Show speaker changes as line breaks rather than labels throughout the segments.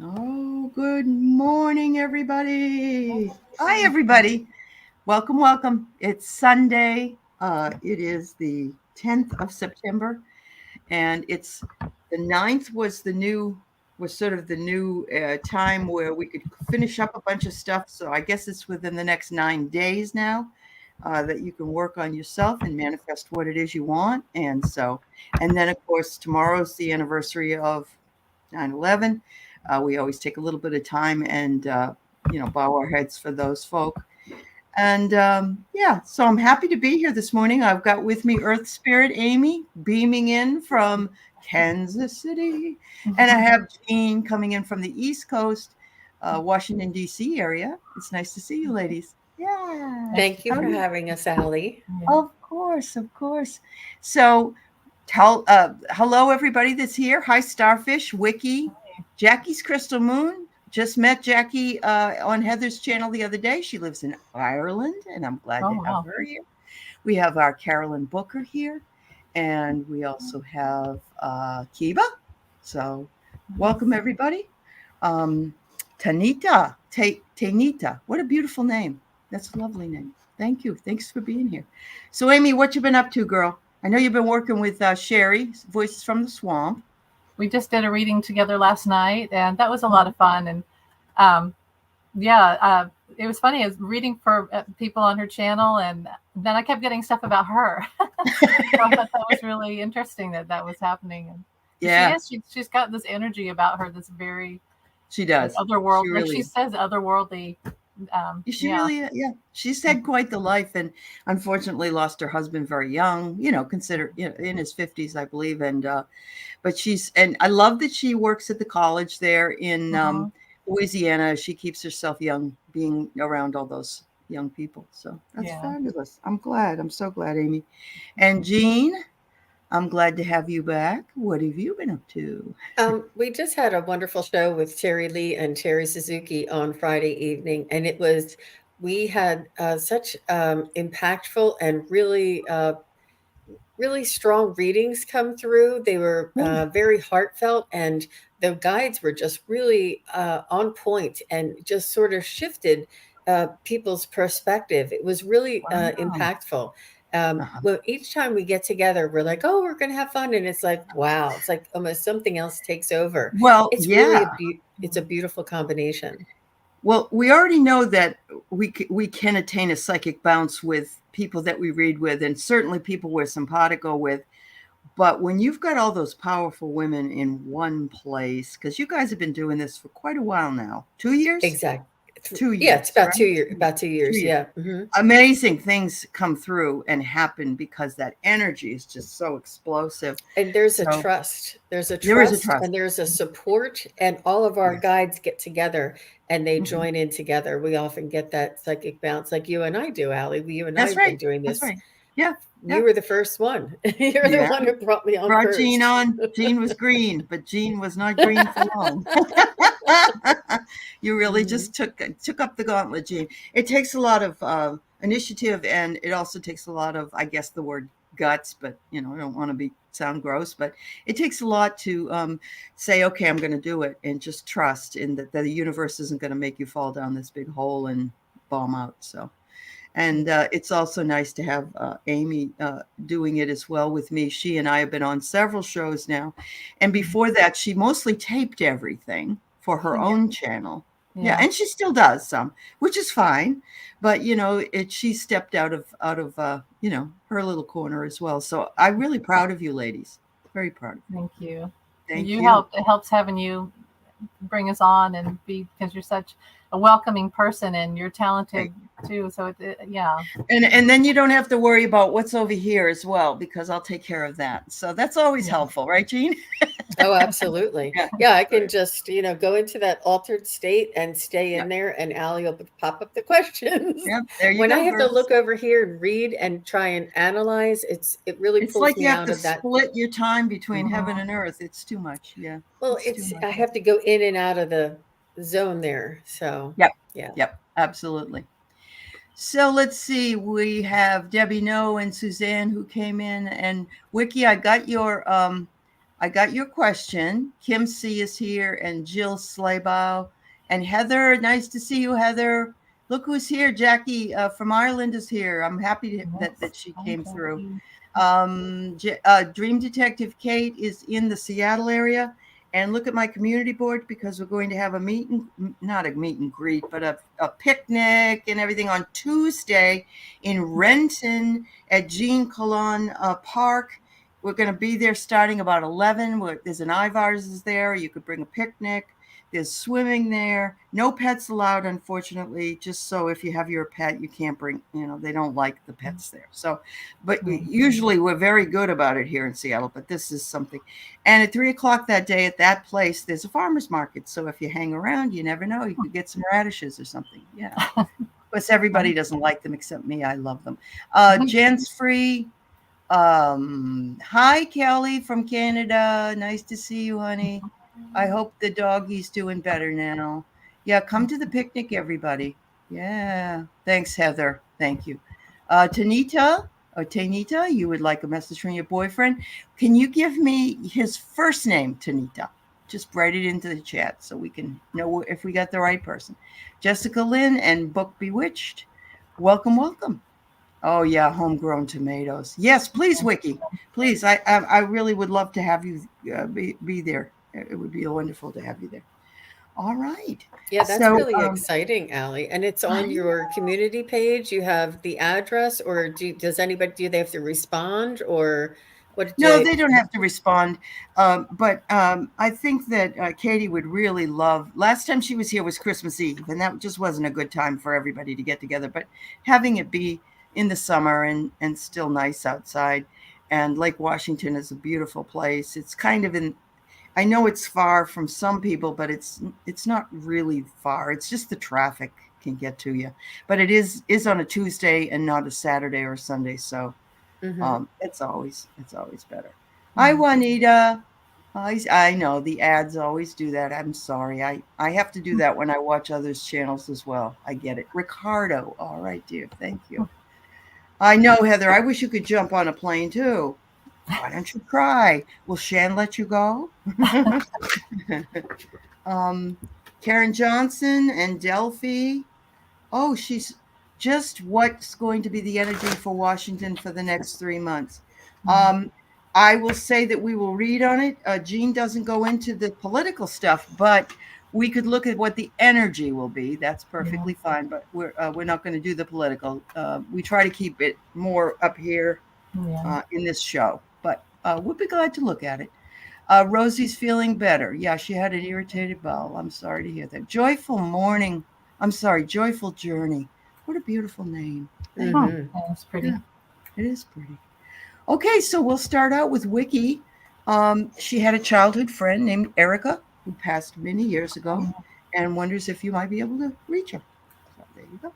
Oh, good morning, everybody. Hi, everybody. Welcome, welcome. It's Sunday. It is the 10th of September, and it's the 9th was sort of the new time where we could finish up a bunch of stuff. So I guess it's within the next 9 days now that you can work on yourself and manifest what it is you want. And then, of course, tomorrow's the anniversary of 9/11. We always take a little bit of time and bow our heads for those folk. And yeah, so I'm happy to be here this morning. I've got with me Earth Spirit Amy beaming in from Kansas City, and I have Jean coming in from the East Coast, Washington D.C. area. It's nice to see you, ladies. Yeah.
Thank you
How
for
do you?
having us, Allie.
Of course, of course. So hello, everybody that's here. Hi, Starfish, Wiki, Jackie's Crystal Moon. Just met Jackie on Heather's channel the other day. She lives in Ireland, and I'm glad to
Oh,
have
wow.
her here. We have our Carolyn Booker here, and we also have Kiba. So, welcome, everybody. Um, Tanita. What a beautiful name. That's a lovely name. Thank you. Thanks for being here. So, Amy, what you been up to, girl? I know you've been working with Sherry, Voices from the Swamp.
We just did a reading together last night, and that was a lot of fun. And um, yeah, it was funny. I was reading for people on her channel, and then I kept getting stuff about her. So I thought that was really interesting that was happening. And
Yeah,
she's got this energy about her that's very
she
like
does. She
otherworld. Like
really
she
is.
says, otherworldly.
She
Yeah.
really, yeah. She's had quite the life, and unfortunately lost her husband very young. Consider in his 50s, I believe. But and I love that she works at the college there in
Mm-hmm.
Louisiana. She keeps herself young, being around all those young people. So that's
Yeah.
fabulous. I'm glad. I'm so glad, Amy. And Jean, I'm glad to have you back. What have you been up to?
We just had a wonderful show with Terry Lee and Terry Suzuki on Friday evening, and we had such impactful and really strong readings come through. They were
Oh,
very heartfelt, and the guides were just really on point and just sort of shifted people's perspective. It was really
wow.
impactful.
Uh-huh.
Well, each time we get together, we're like, "Oh, we're going to have fun," and it's like, "Wow!" It's like almost something else takes over.
Well,
It's really
yeah.
it's a beautiful combination.
Well, we already know that we can attain a psychic bounce with people that we read with, and certainly people we're simpatico with. But when you've got all those powerful women in one place, because you guys have been doing this for quite a while now, 2 years,
Exactly.
two
Yeah, it's
years,
about
right?
2 years. About 2 years.
2 years.
Yeah. Hmm.
Amazing things come through and happen because that energy is just so explosive.
And there's a
So
trust. There's a
there is a
trust
trust.
and there's a support, and all of our
Yes.
guides get together and they
Mhm.
join in together. We often get that psychic bounce like you and I do, Allie. You and I
That's
have been
right.
doing
That's
this.
right. Yeah.
You
Yeah.
were the first one. You're the
Yeah.
one who brought me on
Brought Jean
first.
on. Jean was green, but Jean was not green for long. You really
Mhm.
just took up the gauntlet, Jean. It takes a lot of initiative, and it also takes a lot of, I guess, the word guts. But I don't want to be sound gross, but it takes a lot to say, okay, I'm going to do it, and just trust in that the universe isn't going to make you fall down this big hole and bomb out. So. And it's also nice to have Amy doing it as well with me. She and I have been on several shows now. And before that, she mostly taped everything for her
Yeah.
own channel. Yeah,
Yeah.
and she still does some, which is fine. But she stepped out of her little corner as well. So I'm really proud of you, ladies. Very proud of you.
Thank you.
Thank
You
you.
helped. It helps having you bring us on and be because you're such a welcoming person and you're talented
Right.
too. So yeah.
And then you don't have to worry about what's over here as well because I'll take care of that. So that's always
Yeah.
helpful, right, Jean?
Oh, absolutely.
Yeah.
Yeah, I can
Right.
just, go into that altered state and stay
Yeah.
in there, and Allie will pop up the questions.
Yep, there you
When I
go,
have to
girls.
look over here and read and try and analyze, it really
It's
pulls
like you
me
have
out
to
of that.
split your time between
Mhm.
heaven
Mhm.
and earth. It's too much. Yeah,
Well,
it's too
I
much.
have to go in and out of the zone there. So,
Yep,
yeah.
yep, absolutely. So let's see. We have Debbie No and Suzanne who came in, and Wiki. I got your I got your question. Kim C is here and Jill Slaybow. And Heather, nice to see you, Heather. Look who's here. Jackie from Ireland is here. I'm happy that she came through. Dream Detective Kate is in the Seattle area. And look at my community board because we're going to have not a meet and greet, but a picnic and everything on Tuesday in Renton at Jean Colon Park. We're going to be there starting about 11. There's an Ivar's is there. You could bring a picnic. There's swimming there. No pets allowed, unfortunately, just so if you have your pet, you can't bring, they don't like the pets there. So, but usually we're very good about it here in Seattle, but this is something. And at 3:00 that day at that place, there's a farmer's market. So if you hang around, you never know, you could get some radishes or something. Yeah. Of course, everybody doesn't like them except me. I love them. Jen's Free. Hi, Kelly from Canada. Nice to see you, honey. I hope the doggy's doing better now. Yeah, come to the picnic, everybody. Yeah. Thanks, Heather. Thank you. Tanita, you would like a message from your boyfriend. Can you give me his first name, Tanita? Just write it into the chat so we can know if we got the right person. Jessica Lynn and Book Bewitched. Welcome, welcome. Oh yeah, homegrown tomatoes. Yes, please, Wiki. Please, I really would love to have you be there. It would be wonderful to have you there. All right.
Yeah, that's really exciting, Allie. And it's on your community page. You have the address, or do they have to respond, or what?
No, they don't have to respond. But I think that Katie would really love. Last time she was here was Christmas Eve, and that just wasn't a good time for everybody to get together. But having it be in the summer and still nice outside, and Lake Washington is a beautiful place. It's kind of I know it's far from some people, but it's not really far. It's just the traffic can get to you. But it is on a Tuesday and not a Saturday or Sunday, so it's always better. Hi, Juanita. I know the ads always do that. I'm sorry. I have to do that when I watch others' channels as well. I get it. Ricardo. All right, dear. Thank you. I know, Heather. I wish you could jump on a plane too. Why don't you try? Will Shan let you go? Karen Johnson and Delphi. Oh, she's just what's going to be the energy for Washington for the next 3 months. I will say that we will read on it. Jean doesn't go into the political stuff, but we could look at what the energy will be. That's perfectly fine, but we're not going to do the political. We try to keep it more up here in this show, but we'll be glad to look at it. Rosie's feeling better. Yeah, she had an irritated bowel. I'm sorry to hear that. Joyful morning. I'm sorry, Joyful Journey. What a beautiful name.
That's pretty.
Yeah, it is pretty. Okay, so we'll start out with Wiki. She had a childhood friend named Erica who passed many years ago and wonders if you might be able to reach her. So there you go.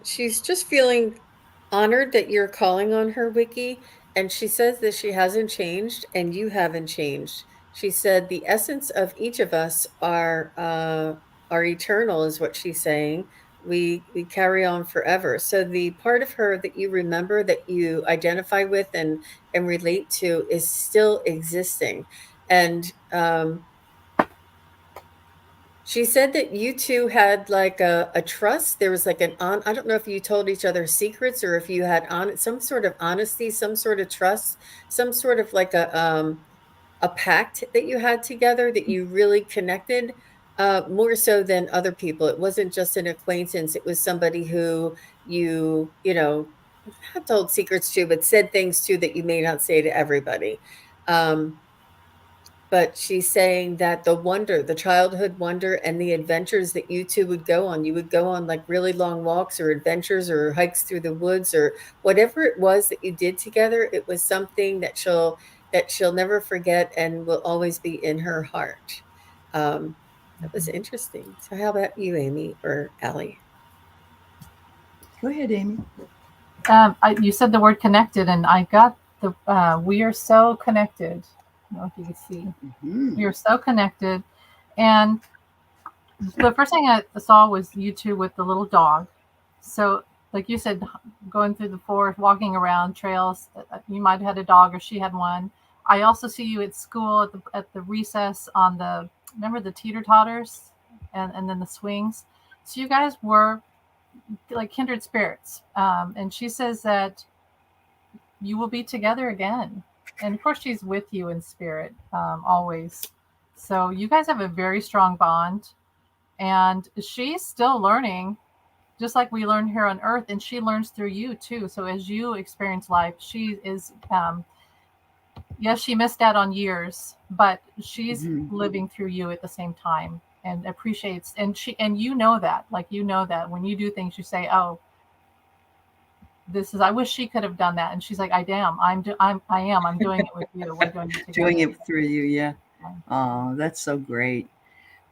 She's just feeling honored that you're calling on her, Wiki, and she says that she hasn't changed and you haven't changed. She said the essence of each of us are eternal, is what she's saying. We carry on forever. So the part of her that you remember, that you identify with and relate to, is still existing. And she said that you two had like a trust. There was like I don't know if you told each other secrets, or if you had some sort of honesty, some sort of trust, some sort of like a pact that you had together, that you really connected, more so than other people. It wasn't just an acquaintance. It was somebody who you not told secrets to, but said things to that you may not say to everybody. But she's saying that the childhood wonder, and the adventures that you two would go on, like really long walks or adventures or hikes through the woods or whatever it was that you did together. It was something that she'll never forget and will always be in her heart. That was interesting. So how about you, Amy or Allie?
Go ahead, Amy.
You said the word connected, and I got the we are so connected. I don't know if you can see.
Mm-hmm.
We are so connected. And the first thing I saw was you two with the little dog. So, like you said, going through the forest, walking around trails, you might have had a dog or she had one. I also see you at school at the recess on the, remember the teeter totters and then the swings. So you guys were like kindred spirits. And she says that you will be together again. And of course, she's with you in spirit always. So you guys have a very strong bond. And she's still learning, just like we learn here on earth, and she learns through you too. So as you experience life, she is, yes, she missed out on years, but she's living through you at the same time and appreciates. And you know that, like, you know that when you do things, you say, oh, this is, I wish she could have done that. And she's like, I'm doing it with you. We're doing it together.
Doing it through you. Yeah. Oh, that's so great.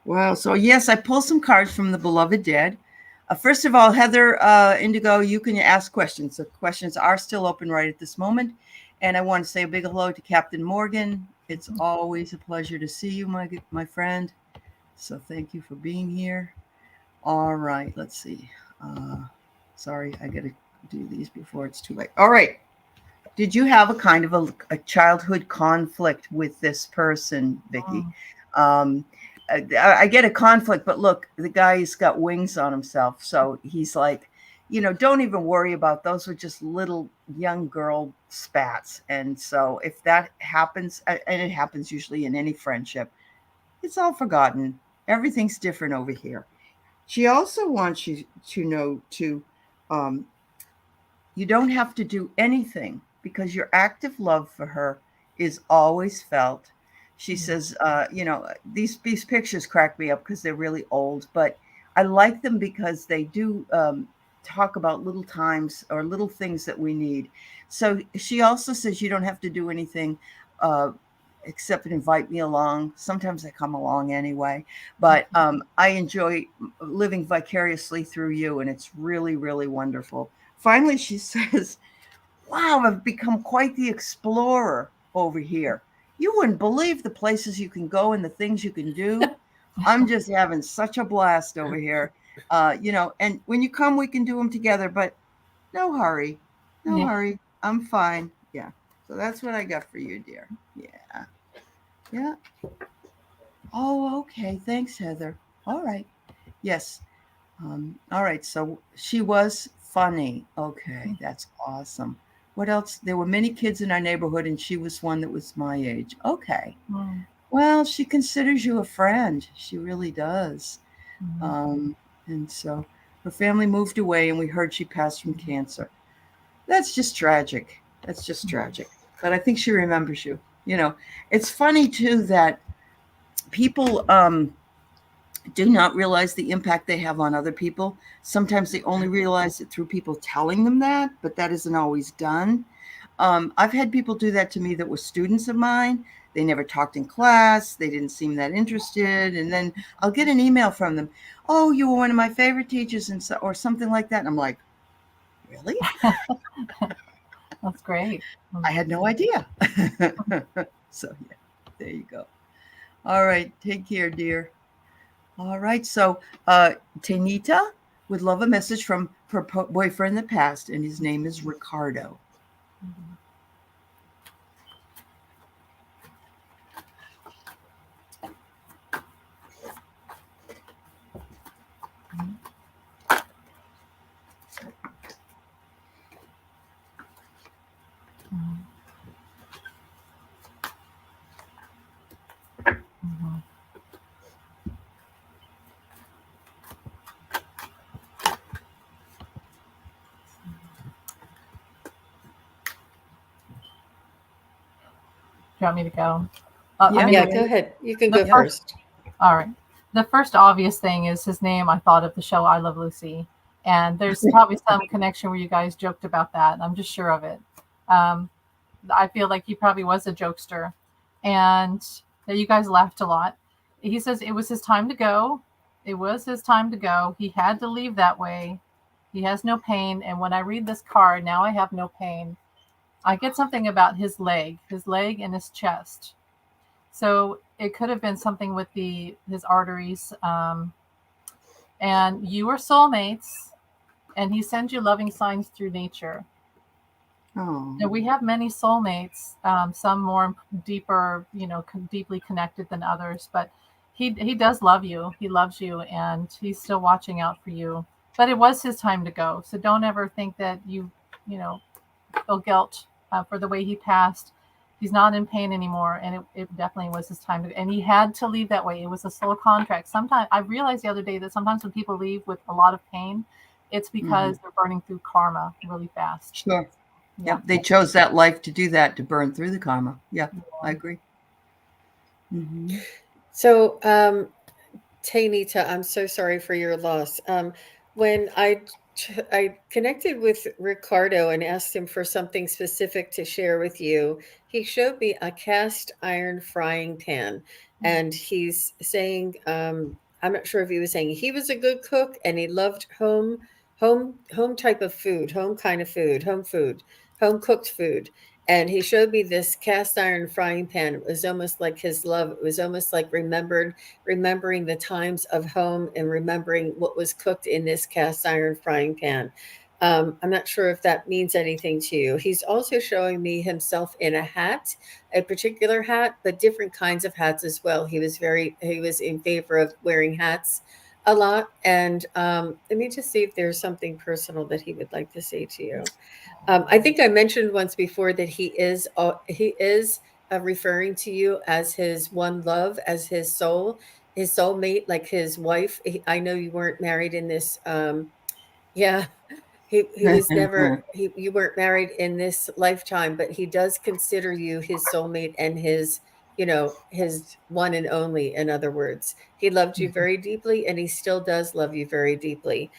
Wow. So yes, I pulled some cards from the beloved dead. First of all, Heather Indigo, you can ask questions. The questions are still open right at this moment. And I want to say a big hello to Captain Morgan. It's always a pleasure to see you, my friend. So thank you for being here. All right, let's see. Sorry, I got to do these before it's too late. All right. Did you have a kind of a childhood conflict with this person, Vicki? I get a conflict, but look, the guy's got wings on himself. So he's like, don't even worry about those. Were just little young girl spats. And so if that happens, and it happens usually in any friendship, it's all forgotten. Everything's different over here. She also wants you to know you don't have to do anything because your active love for her is always felt. She says, these pictures crack me up because they're really old, but I like them because they do talk about little times or little things that we need. So she also says you don't have to do anything except invite me along. Sometimes I come along anyway, but I enjoy living vicariously through you, and it's really, really wonderful. Finally, she says, wow, I've become quite the explorer over here. You wouldn't believe the places you can go and the things you can do. I'm just having such a blast over here. And when you come, we can do them together, but no hurry. No hurry. I'm fine. Yeah. So that's what I got for you, dear. Yeah. Yeah. Oh, okay. Thanks, Heather. All right. Yes. All right. So she was funny. Okay. That's awesome. What else? There were many kids in our neighborhood, and she was one that was my age. Okay. Well, she considers you a friend. She really does. And so her family moved away, and we heard she passed from cancer. That's just tragic. That's just tragic. But I think she remembers you. It's funny too that people do not realize the impact they have on other people. Sometimes they only realize it through people telling them that, but that isn't always done. I've had people do that to me that were students of mine. They never talked in class. They didn't seem that interested. And then I'll get an email from them. Oh, you were one of my favorite teachers, or something like that. And I'm like, really?
That's great.
I had no idea. So yeah, there you go. All right. Take care, dear. All right. So Tanita would love a message from her boyfriend in the past, and his name is Ricardo.
Do you want me to go?
Yeah, go ahead. You can go first.
All right. The first obvious thing is his name. I thought of the show I Love Lucy. And there's probably some connection where you guys joked about that. I'm just sure of it. I feel like he probably was a jokester. And that you guys laughed a lot. He says it was his time to go. It was his time to go. He had to leave that way. He has no pain. And when I read this card, now I have no pain. I get something about his leg and his chest. So it could have been something with his arteries. And you are soulmates, and he sends you loving signs through nature.
Oh.
Now, we have many soulmates, some more deeper, deeply connected than others, but he does love you. He loves you, and he's still watching out for you. But it was his time to go. So don't ever think that you know, feel guilt for the way he passed. He's not in pain anymore, and it definitely was his time to. And he had to leave that way. It was a soul contract. Sometimes I realized the other day that sometimes when people leave with a lot of pain, it's because they're burning through karma really fast.
Sure.
Yeah.
Yep. They chose that life to do that, to burn through the karma. Yeah, I agree.
So, Taynita, I'm so sorry for your loss. When I connected with Ricardo and asked him for something specific to share with you, he showed me a cast iron frying pan, and he's saying, I'm not sure if he was saying he was a good cook and he loved home type of food, home kind of food, home food, home cooked food. And he showed me this cast iron frying pan. It was almost like his love. It was almost like remembering the times of home and remembering what was cooked in this cast iron frying pan. I'm not sure if that means anything to you. He's also showing me himself in a hat, a particular hat, but different kinds of hats as well. He was in favor of wearing hats a lot. And let me just see if there's something personal that he would like to say to you. I think I mentioned once before that he is referring to you as his one love, as his soulmate, like his wife. I know you weren't married in this. Yeah, he was never you weren't married in this lifetime, but he does consider you his soulmate and his one and only. In other words, he loved you very deeply, and he still does love you very deeply.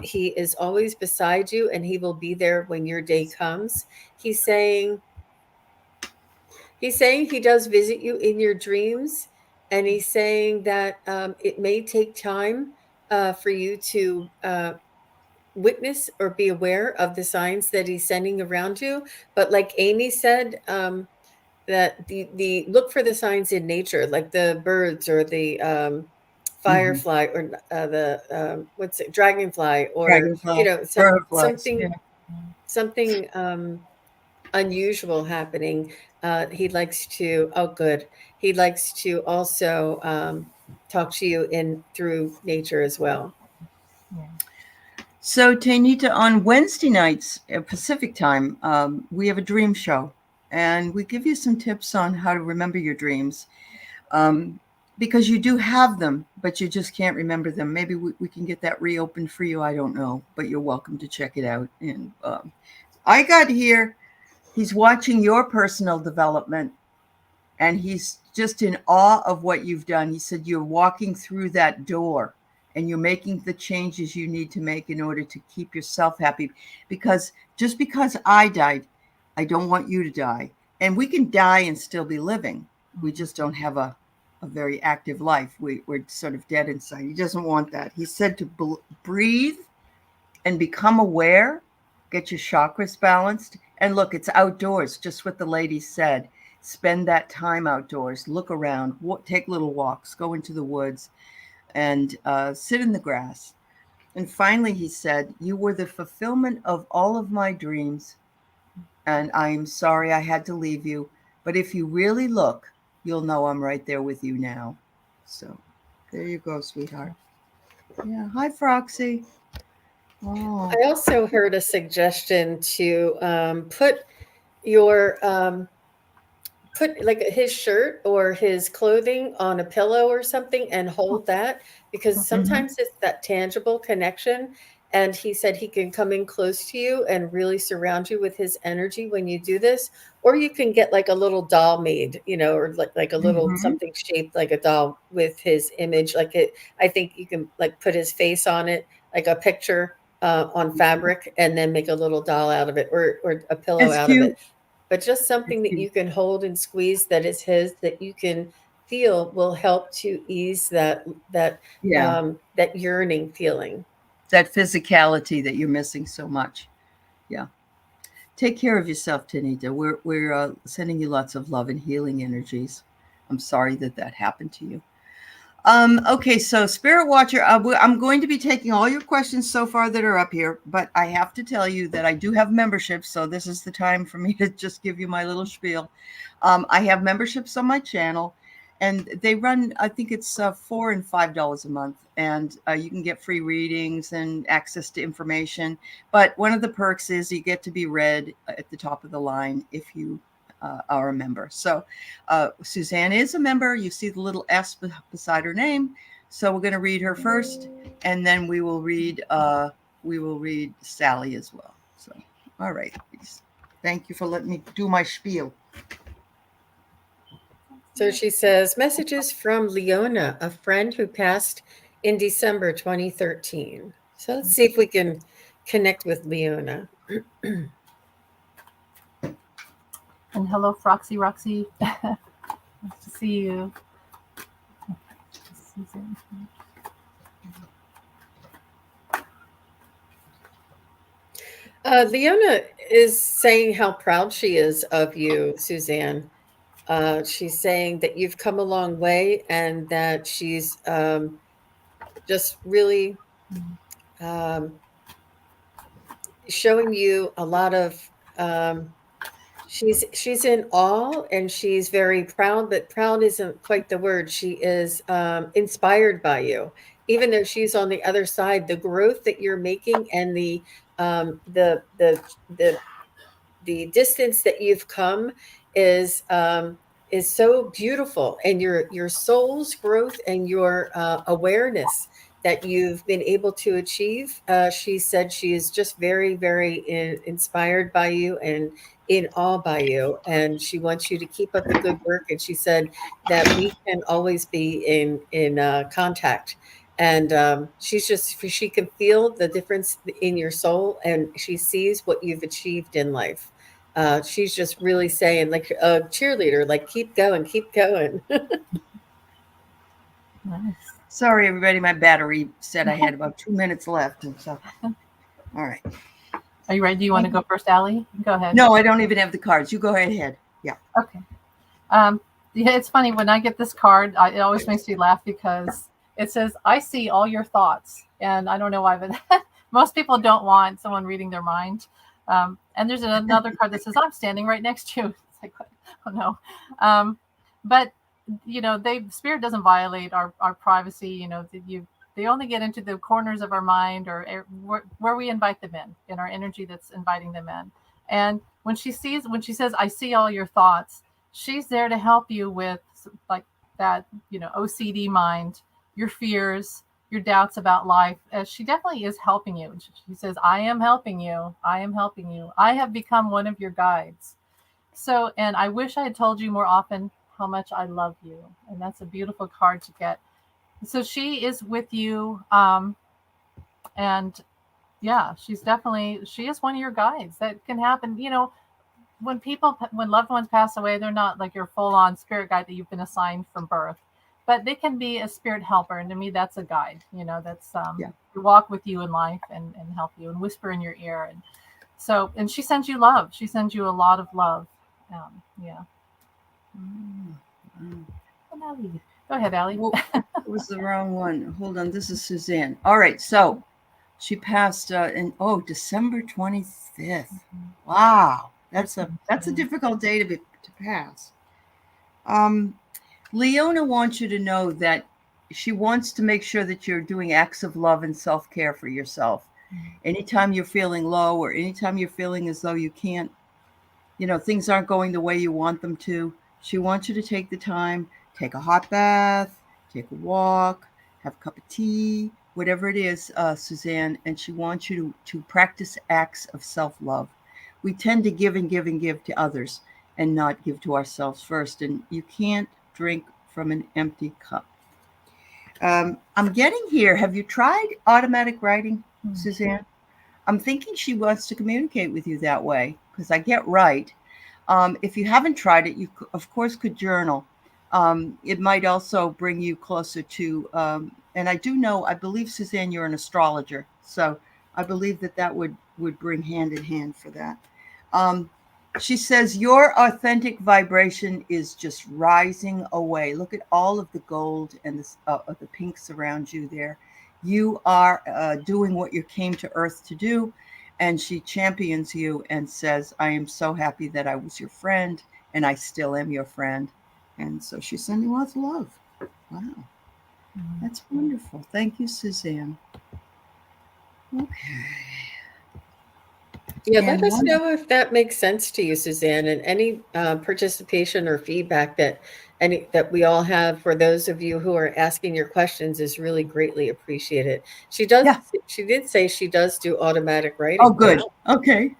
He is always beside you, and he will be there when your day comes. He's saying he's saying he does visit you in your dreams, and he's saying that it may take time for you to witness or be aware of the signs that he's sending around you. But like Amy said, that the look for the signs in nature, like the birds or the firefly or the what's it, dragonfly, or
Dragonfly, butterflies.
something
Yeah.
something unusual happening. He likes to. Oh, good. He likes to also talk to you in through nature as well.
So, Tainita, on Wednesday nights at Pacific time, we have a dream show, and we give you some tips on how to remember your dreams. Because you do have them, but you just can't remember them. Maybe we can get that reopened for you. I don't know, but you're welcome to check it out. And I got here, he's watching your personal development, and he's just in awe of what you've done. He said you're walking through that door and you're making the changes you need to make in order to keep yourself happy. Because just because I died, I don't want you to die. And we can die and still be living. We just don't have a very active life. We're sort of dead inside. He doesn't want that. He said to breathe and become aware, get your chakras balanced. And look, it's outdoors, just what the lady said. Spend that time outdoors, look around, take little walks, go into the woods, and sit in the grass. And finally, he said, you were the fulfillment of all of my dreams, and I'm sorry I had to leave you. But if you really look, you'll know I'm right there with you now. So there you go, sweetheart. Yeah. Hi, Froxy. Oh.
I also heard a suggestion to put your put like his shirt or his clothing on a pillow or something and hold that, because sometimes it's that tangible connection. And he said he can come in close to you and really surround you with his energy when you do this. Or you can get like a little doll made, or like a little something shaped like a doll with his image. Like it, I think you can like put his face on it, like a picture on fabric, and then make a little doll out of it, or a pillow
It's
out of
cute.
it. But just something that you can hold and squeeze that is his, that you can feel will help to ease that
Yeah.
that yearning feeling.
that physicality that you're missing so much. Yeah. Take care of yourself, Tanita. We're sending you lots of love and healing energies. I'm sorry that happened to you. Okay, so Spirit Watcher, I'm going to be taking all your questions so far that are up here, but I have to tell you that I do have memberships, so this is the time for me to just give you my little spiel. I have memberships on my channel, and they run, I think it's $4 and $5 a month, and you can get free readings and access to information. But one of the perks is you get to be read at the top of the line if you are a member. So Suzanne is a member. You see the little S beside her name. So we're going to read her first, and then we will read Sally as well. So, all right, please. Thank you for letting me do my spiel.
So she says, messages from Leona, a friend who passed in December 2013. So let's see if we can connect with Leona.
And hello, Roxy. Nice to see you.
Leona is saying how proud she is of you, Suzanne. She's saying that you've come a long way and that she's just really showing you a lot of she's in awe and she's very proud, but proud isn't quite the word. She is inspired by you, even though she's on the other side. The growth that you're making and the distance that you've come is so beautiful, and your soul's growth and your awareness that you've been able to achieve. She said she is just very, very inspired by you and in awe by you, and she wants you to keep up the good work. And she said that we can always be in contact. And she can feel the difference in your soul, and she sees what you've achieved in life. She's just really saying, like a cheerleader, like, keep going, keep going.
Nice.
Sorry, everybody. My battery said I had about 2 minutes left. And so, all right.
Are you ready? Do you want to go first, Allie? Go ahead.
No, I don't even have the cards. You go right ahead. Yeah.
Okay. Yeah, it's funny when I get this card, it always makes me laugh because it says, "I see all your thoughts," and I don't know why, but most people don't want someone reading their mind. And there's another card that says, "I'm standing right next to you." It's like, oh no. But Spirit doesn't violate our privacy. They only get into the corners of our mind or where we invite them in our energy that's inviting them in. And when she says, "I see all your thoughts," she's there to help you with like that, OCD mind, your fears, your doubts about life. She definitely is helping you. She says, "I am helping you. I am helping you. I have become one of your guides." So, and I wish I had told you more often how much I love you. And that's a beautiful card to get. So she is with you. And yeah, she is one of your guides. That can happen. When loved ones pass away, they're not like your full on spirit guide that you've been assigned from birth, but they can be a spirit helper. And to me, that's a guide, that's to walk with you in life and help you and whisper in your ear. And she sends you love. She sends you a lot of love. Yeah. Go ahead, Allie.
Well, it was the wrong one. Hold on. This is Suzanne. All right. So she passed in December 25th. Wow. That's a difficult day to pass. Leona wants you to know that she wants to make sure that you're doing acts of love and self-care for yourself. Anytime you're feeling low or anytime you're feeling as though you can't, things aren't going the way you want them to, she wants you to take the time, take a hot bath, take a walk, have a cup of tea, whatever it is, Suzanne, and she wants you to practice acts of self-love. We tend to give and give and give to others and not give to ourselves first, and you can't drink from an empty cup. I'm getting here. Have you tried automatic writing, Suzanne? I'm thinking she wants to communicate with you that way because I get right. If you haven't tried it, you of course could journal. It might also bring you closer to, and I believe, Suzanne, you're an astrologer. So I believe that would bring hand in hand for that. Um, she says, your authentic vibration is just rising away. Look at all of the gold and the pinks around you there. You are doing what you came to Earth to do. And she champions you and says, I am so happy that I was your friend, and I still am your friend. And so she's sending lots of love. Wow. That's wonderful. Thank you, Suzanne. Okay.
Yeah, let us know if that makes sense to you, Suzanne, and any participation or feedback that we all have for those of you who are asking your questions is really greatly appreciated. She did say she does do automatic writing.
Oh, good. Okay.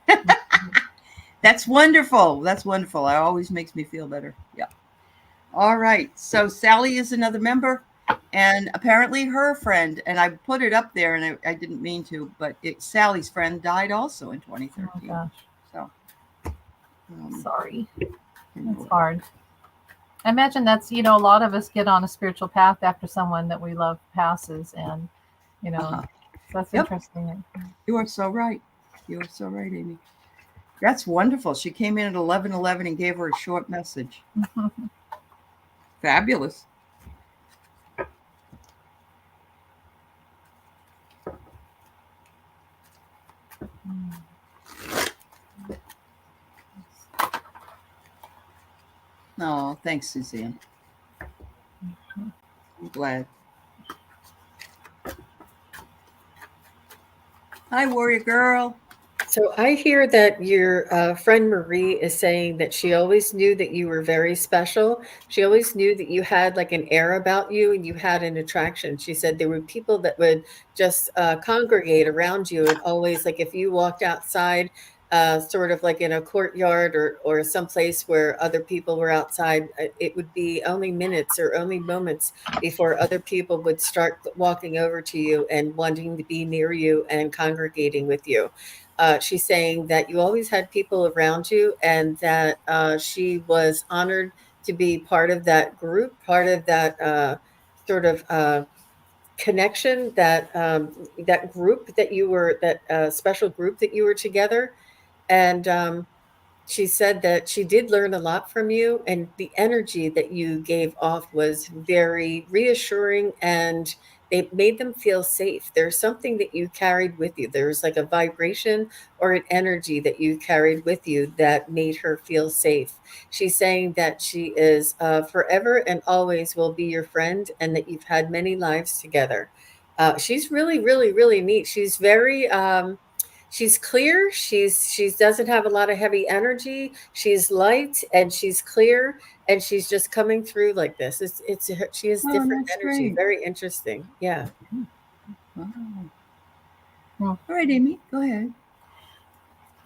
That's wonderful. That's wonderful. It always makes me feel better. Yeah. All right. So Sally is another member, and apparently her friend, and I put it up there, and I didn't mean to, but Sally's friend died also in 2013.
Oh,
gosh. So.
Sorry. It's hard. I imagine that's, a lot of us get on a spiritual path after someone that we love passes, and, that's interesting.
You are so right. You are so right, Amy. That's wonderful. She came in at 11:11 and gave her a short message. Fabulous. Oh, thanks, Suzanne. I'm glad. Hi, warrior girl.
So I hear that your friend Marie is saying that she always knew that you were very special. She always knew that you had like an air about you and you had an attraction. She said there were people that would just congregate around you, and always, like, if you walked outside, sort of like in a courtyard or someplace where other people were outside, it would be only minutes or only moments before other people would start walking over to you and wanting to be near you and congregating with you. She's saying that you always had people around you, and that she was honored to be part of that group, part of that sort of connection, that group that you were, that special group that you were together. And she said that she did learn a lot from you, and the energy that you gave off was very reassuring, and it made them feel safe. There's something that you carried with you. There's like a vibration or an energy that you carried with you that made her feel safe. She's saying that she is forever and always will be your friend, and that you've had many lives together. She's really, really, really neat. She's very she's clear. She doesn't have a lot of heavy energy. She's light and she's clear, and she's just coming through like this. She has different energy.
Great.
Very interesting. Yeah.
Wow. All right, Amy, go ahead.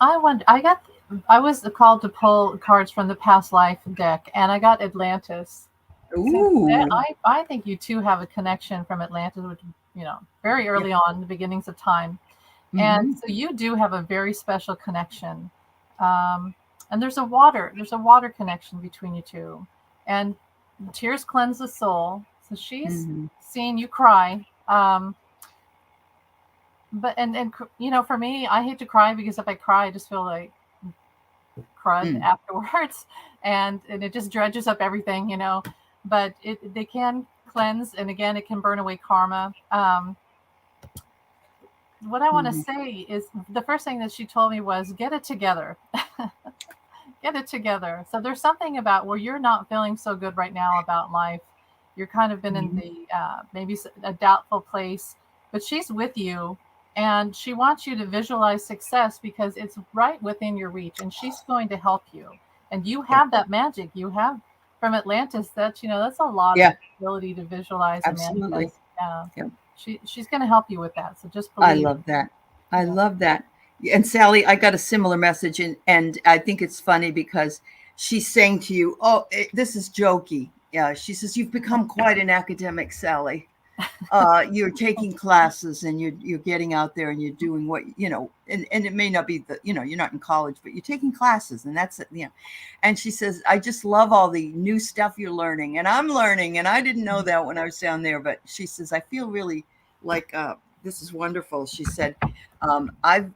I was called to pull cards from the past life deck, and I got Atlantis.
Ooh.
So I think you two have a connection from Atlantis, which, very early on, the beginnings of time. And so you do have a very special connection. And there's a water connection between you two. And tears cleanse the soul. So she's seen you cry. But for me, I hate to cry, because if I cry, I just feel like crud afterwards, and it just dredges up everything, But they can cleanse, and again, it can burn away karma. What I want to say is, the first thing that she told me was, get it together. Get it together. So there's something about where you're not feeling so good right now about life. You're kind of been in the maybe a doubtful place, but she's with you, and she wants you to visualize success, because it's right within your reach, and she's going to help you. And you have that magic. You have from Atlantis. That's a lot of ability to visualize.
Absolutely.
And manifest. Yeah.
Yep.
She's going to help you with that. So just believe.
I love that. I love that. And Sally, I got a similar message, and I think it's funny because she's saying to you, this is jokey. Yeah. She says, you've become quite an academic, Sally. You're taking classes, and you're getting out there, and you're doing what, and it may not be you're not in college, but you're taking classes, and that's it. And she says, I just love all the new stuff you're learning, and I'm learning, and I didn't know that when I was down there, but she says, I feel really like this is wonderful. She said, I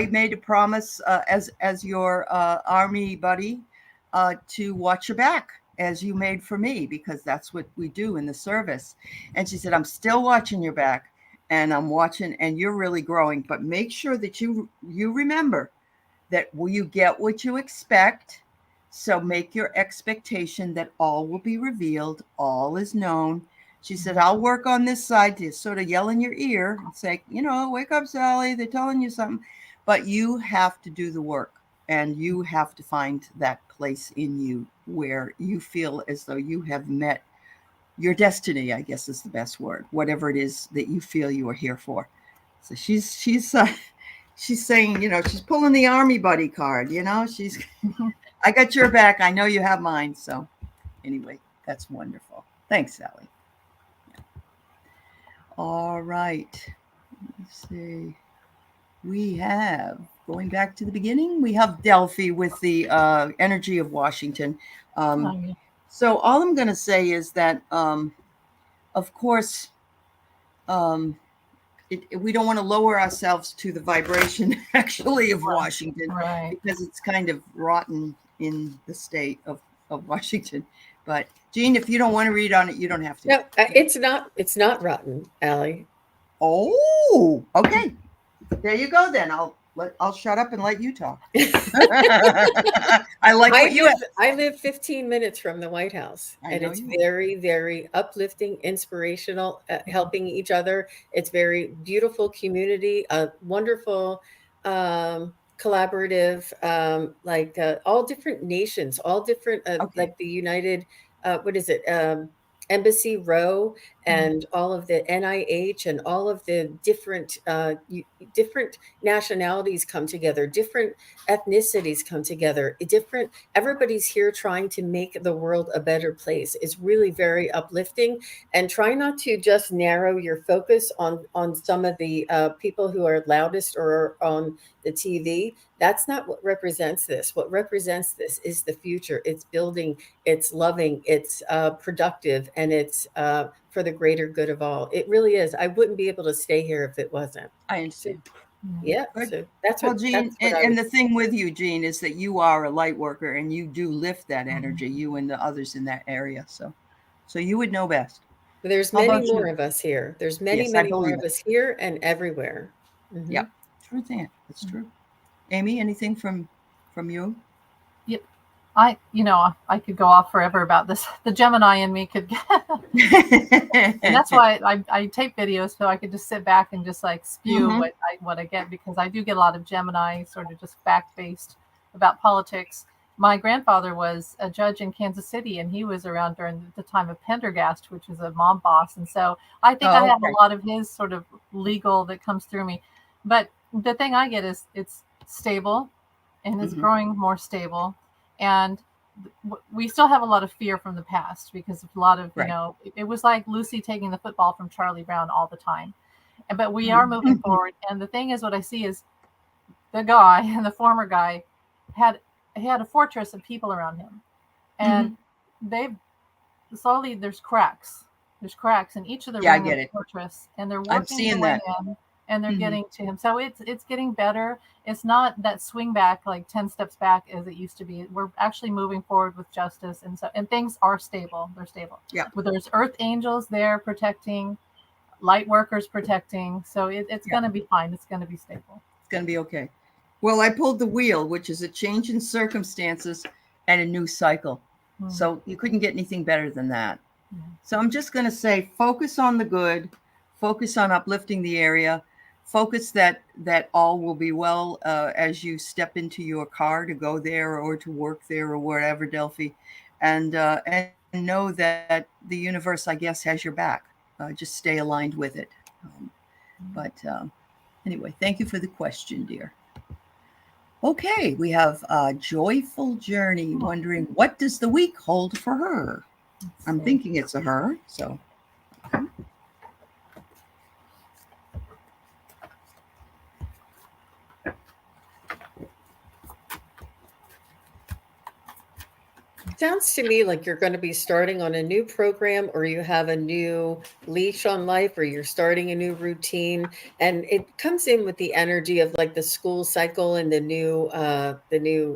made a promise as your army buddy to watch your back as you made for me, because that's what we do in the service. And she said, I'm still watching your back, and I'm watching, and you're really growing. But make sure that you remember that you get what you expect. So make your expectation that all will be revealed, all is known. She said, I'll work on this side to sort of yell in your ear and say, wake up, Sally, they're telling you something. But you have to do the work, and you have to find that place in you where you feel as though you have met your destiny, I guess is the best word, whatever it is that you feel you are here for. So she's saying, she's pulling the army buddy card, she's, I got your back. I know you have mine. So anyway, that's wonderful. Thanks, Sally. All right. Let's see. We have, going back to the beginning, we have Delphi with the energy of Washington. So all I'm going to say is that, of course, we don't want to lower ourselves to the vibration actually of Washington, because it's kind of rotten in the state of Washington. But Jean, if you don't want to read on it, you don't have to.
No, it's not rotten, Allie.
Oh, okay. There you go then. I'll shut up and let you talk. I like what you have.
I live 15 minutes from the White House, and it's very, very uplifting, inspirational, helping each other. It's very beautiful community, a wonderful collaborative, like all different nations, all different, like the United, what is it? Embassy Row, and all of the NIH, and all of the different nationalities come together, different ethnicities come together, everybody's here trying to make the world a better place. It's really very uplifting. And try not to just narrow your focus on some of the people who are loudest or on the TV. That's not what represents this. What represents this is the future. It's building, it's loving, it's productive, and it's for the greater good of all. It really is. I wouldn't be able to stay here if it wasn't.
I understand.
Yeah. So that's
what Jean, and the thing with you, Jean, is that you are a light worker, and you do lift that energy, you and the others in that area. So you would know best.
There's many more of us here. There's many more of us here and everywhere.
Yeah, true thing. That's true. Amy, anything from you?
Yep. I could go off forever about this. The Gemini in me could and that's why I tape videos, so I could just sit back and just like spew what I get, because I do get a lot of Gemini, sort of just fact-based about politics. My grandfather was a judge in Kansas City, and he was around during the time of Pendergast, which was a mob boss. And so I think I have a lot of his sort of legal that comes through me. But the thing I get is it's stable, and it's growing more stable. And we still have a lot of fear from the past, because of a lot of, it was like Lucy taking the football from Charlie Brown all the time. But we are moving forward. And the thing is, what I see is the guy, and the former guy, had a fortress of people around him. And they've slowly, there's cracks in each of the rings of the fortress. And they're working their way in, and they're getting to him. So it's getting better. It's not that swing back, like 10 steps back as it used to be. We're actually moving forward with justice, and things are stable. They're stable.
Yeah.
Well, there's earth angels there protecting, light workers protecting. So it's going to be fine. It's going to be stable.
It's going to be okay. Well, I pulled the wheel, which is a change in circumstances and a new cycle. So you couldn't get anything better than that. So I'm just going to say, focus on the good, focus on uplifting the area, focus that all will be well as you step into your car to go there or to work there or wherever, Delphi, and know that the universe, I guess, has your back. Just stay aligned with it. But anyway, thank you for the question, dear. Okay, we have a Joyful Journey wondering, what does the week hold for her? I'm thinking it's a her, so.
sounds to me like you're going to be starting on a new program, or you have a new leash on life, or you're starting a new routine. And it comes in with the energy of like the school cycle and the new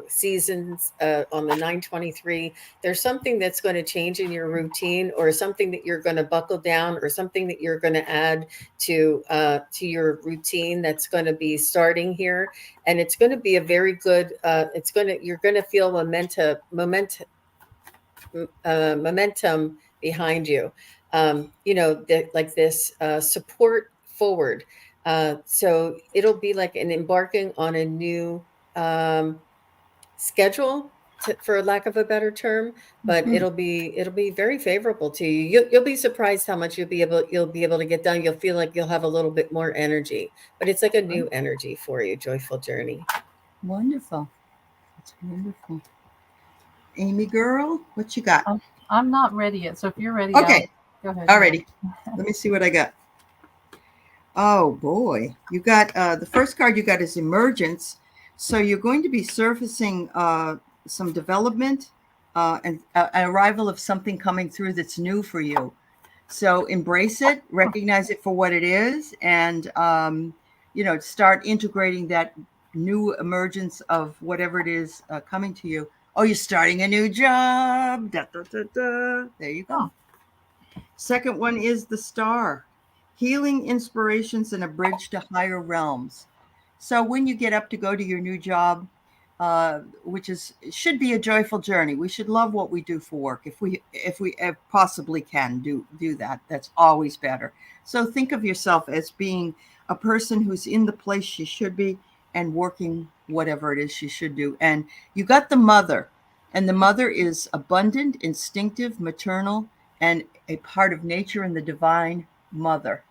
seasons on the 923. There's something that's going to change in your routine, or something that you're going to buckle down, or something that you're going to add to your routine that's going to be starting here. And it's going to be a very good you're going to feel momentum behind you, like this support forward. So it'll be like an embarking on a new schedule, for lack of a better term, but
Mhm.
it'll be very favorable to you. You'll be surprised how much you'll be able to get done. You'll feel like you'll have a little bit more energy, but it's like a new energy for you. Joyful journey.
Wonderful. That's wonderful. Amy girl, what you got?
I'm not ready yet. So if you're ready,
Okay.
go ahead.
Alrighty. Let me see what I got. Oh boy. You got the first card you got is emergence. So you're going to be surfacing some development and an arrival of something coming through that's new for you. So embrace it, recognize it for what it is, and start integrating that new emergence of whatever it is coming to you. Oh, you're starting a new job. Da, da, da, da. There you go. Second one is the star, healing inspirations and a bridge to higher realms. So when you get up to go to your new job, which should be a joyful journey. We should love what we do for work. If we possibly can do that, that's always better. So think of yourself as being a person who's in the place she should be and working whatever it is she should do. And you got the mother, and the mother is abundant, instinctive, maternal, and a part of nature and the divine mother.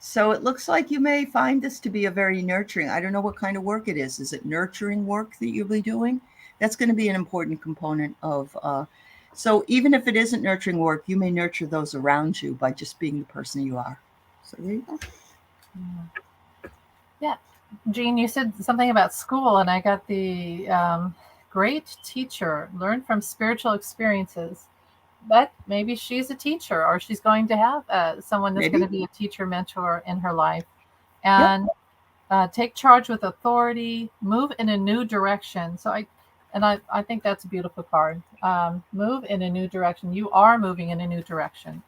So it looks like you may find this to be a very nurturing. I don't know what kind of work it is. Is it nurturing work that you'll be doing? That's going to be an important component of. So even if it isn't nurturing work, you may nurture those around you by just being the person you are. So there you go.
Yeah, Jean, you said something about school, and I got the great teacher, learn from spiritual experiences. But maybe she's a teacher, or she's going to have someone that's going to be a teacher mentor in her life. And take charge with authority, move in a new direction. So I think that's a beautiful card. Move in a new direction. You are moving in a new direction.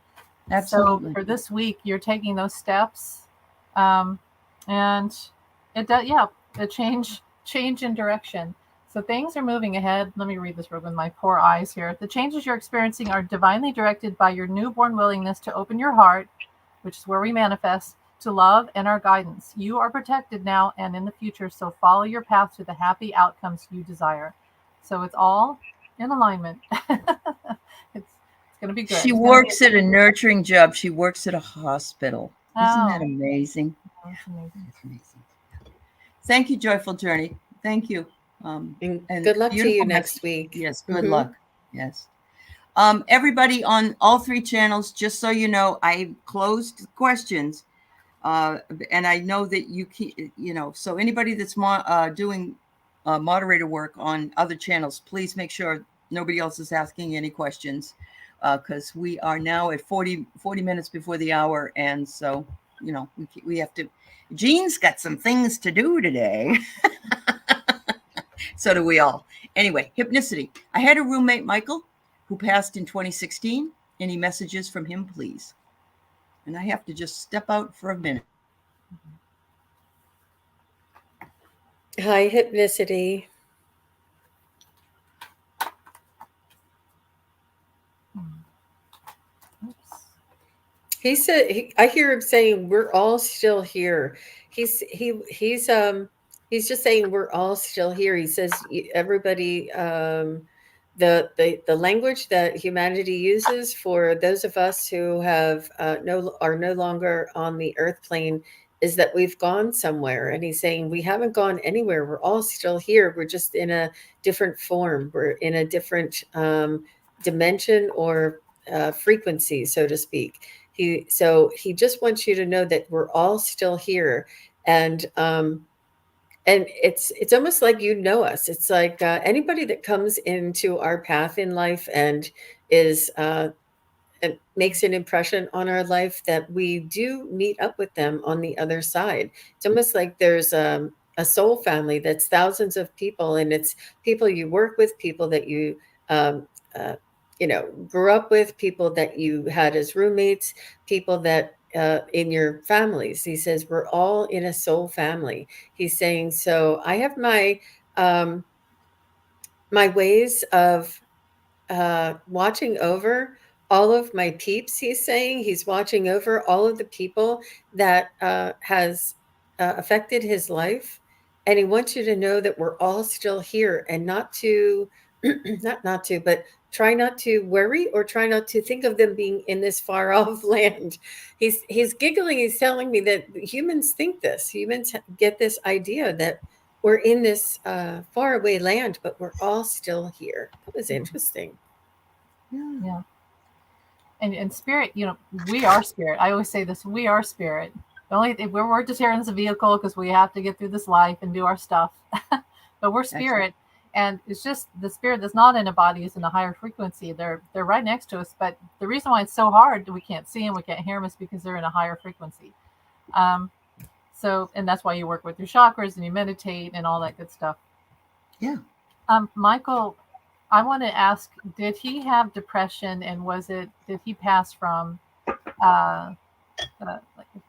Absolutely.
So for this week, you're taking those steps, and it does. Yeah, a change in direction. So things are moving ahead. Let me read this with my poor eyes here. The changes you're experiencing are divinely directed by your newborn willingness to open your heart, which is where we manifest, to love and our guidance. You are protected now and in the future, so follow your path to the happy outcomes you desire. So it's all in alignment. It's going to be good.
She works at a nurturing job. She works at a hospital. Isn't that amazing?
That's amazing.
That's amazing. Thank you, Joyful Journey. Thank you.
And good luck to you next week.
Yes, good luck. Yes. Everybody on all three channels, just so you know, I closed questions. And I know that so anybody that's doing moderator work on other channels, please make sure nobody else is asking any questions, because we are now at 40 minutes before the hour. And so, we have to, Jean's got some things to do today. So do we all. Anyway, hypnicity. I had a roommate, Michael, who passed in 2016. Any messages from him, please? And I have to just step out for a minute.
Hi, hypnicity. He said, I hear him saying, "We're all still here." He's just saying we're all still here. He says everybody, the language that humanity uses for those of us who are no longer on the earth plane is that we've gone somewhere. And he's saying we haven't gone anywhere. We're all still here. We're just in a different form. We're in a different dimension or frequency, so to speak. So he just wants you to know that we're all still here. And And it's almost like you know us. It's like anybody that comes into our path in life and is it makes an impression on our life, that we do meet up with them on the other side. It's almost like there's a soul family that's thousands of people, and it's people you work with, people that um, uh, you know, grew up with, people that you had as roommates, people that in your families. He says we're all in a soul family. He's saying, so I have um, my ways of watching over all of my peeps. He's saying he's watching over all of the people that has affected his life, and he wants you to know that we're all still here, and not to not to, but try not to worry or try not to think of them being in this far off land. He's giggling. He's telling me that humans think this. Humans get this idea that we're in this far away land, but we're all still here. That was interesting.
Yeah. And spirit, we are spirit. I always say this: we are spirit. The only thing, we're just here in this vehicle because we have to get through this life and do our stuff. But we're spirit, and it's just the spirit that's not in a body is in a higher frequency. They're right next to us, but the reason why it's so hard we can't see them, we can't hear them, is because they're in a higher frequency. And that's why you work with your chakras and you meditate and all that good stuff.
Yeah.
Michael, I want to ask, did he have depression, and did he pass from like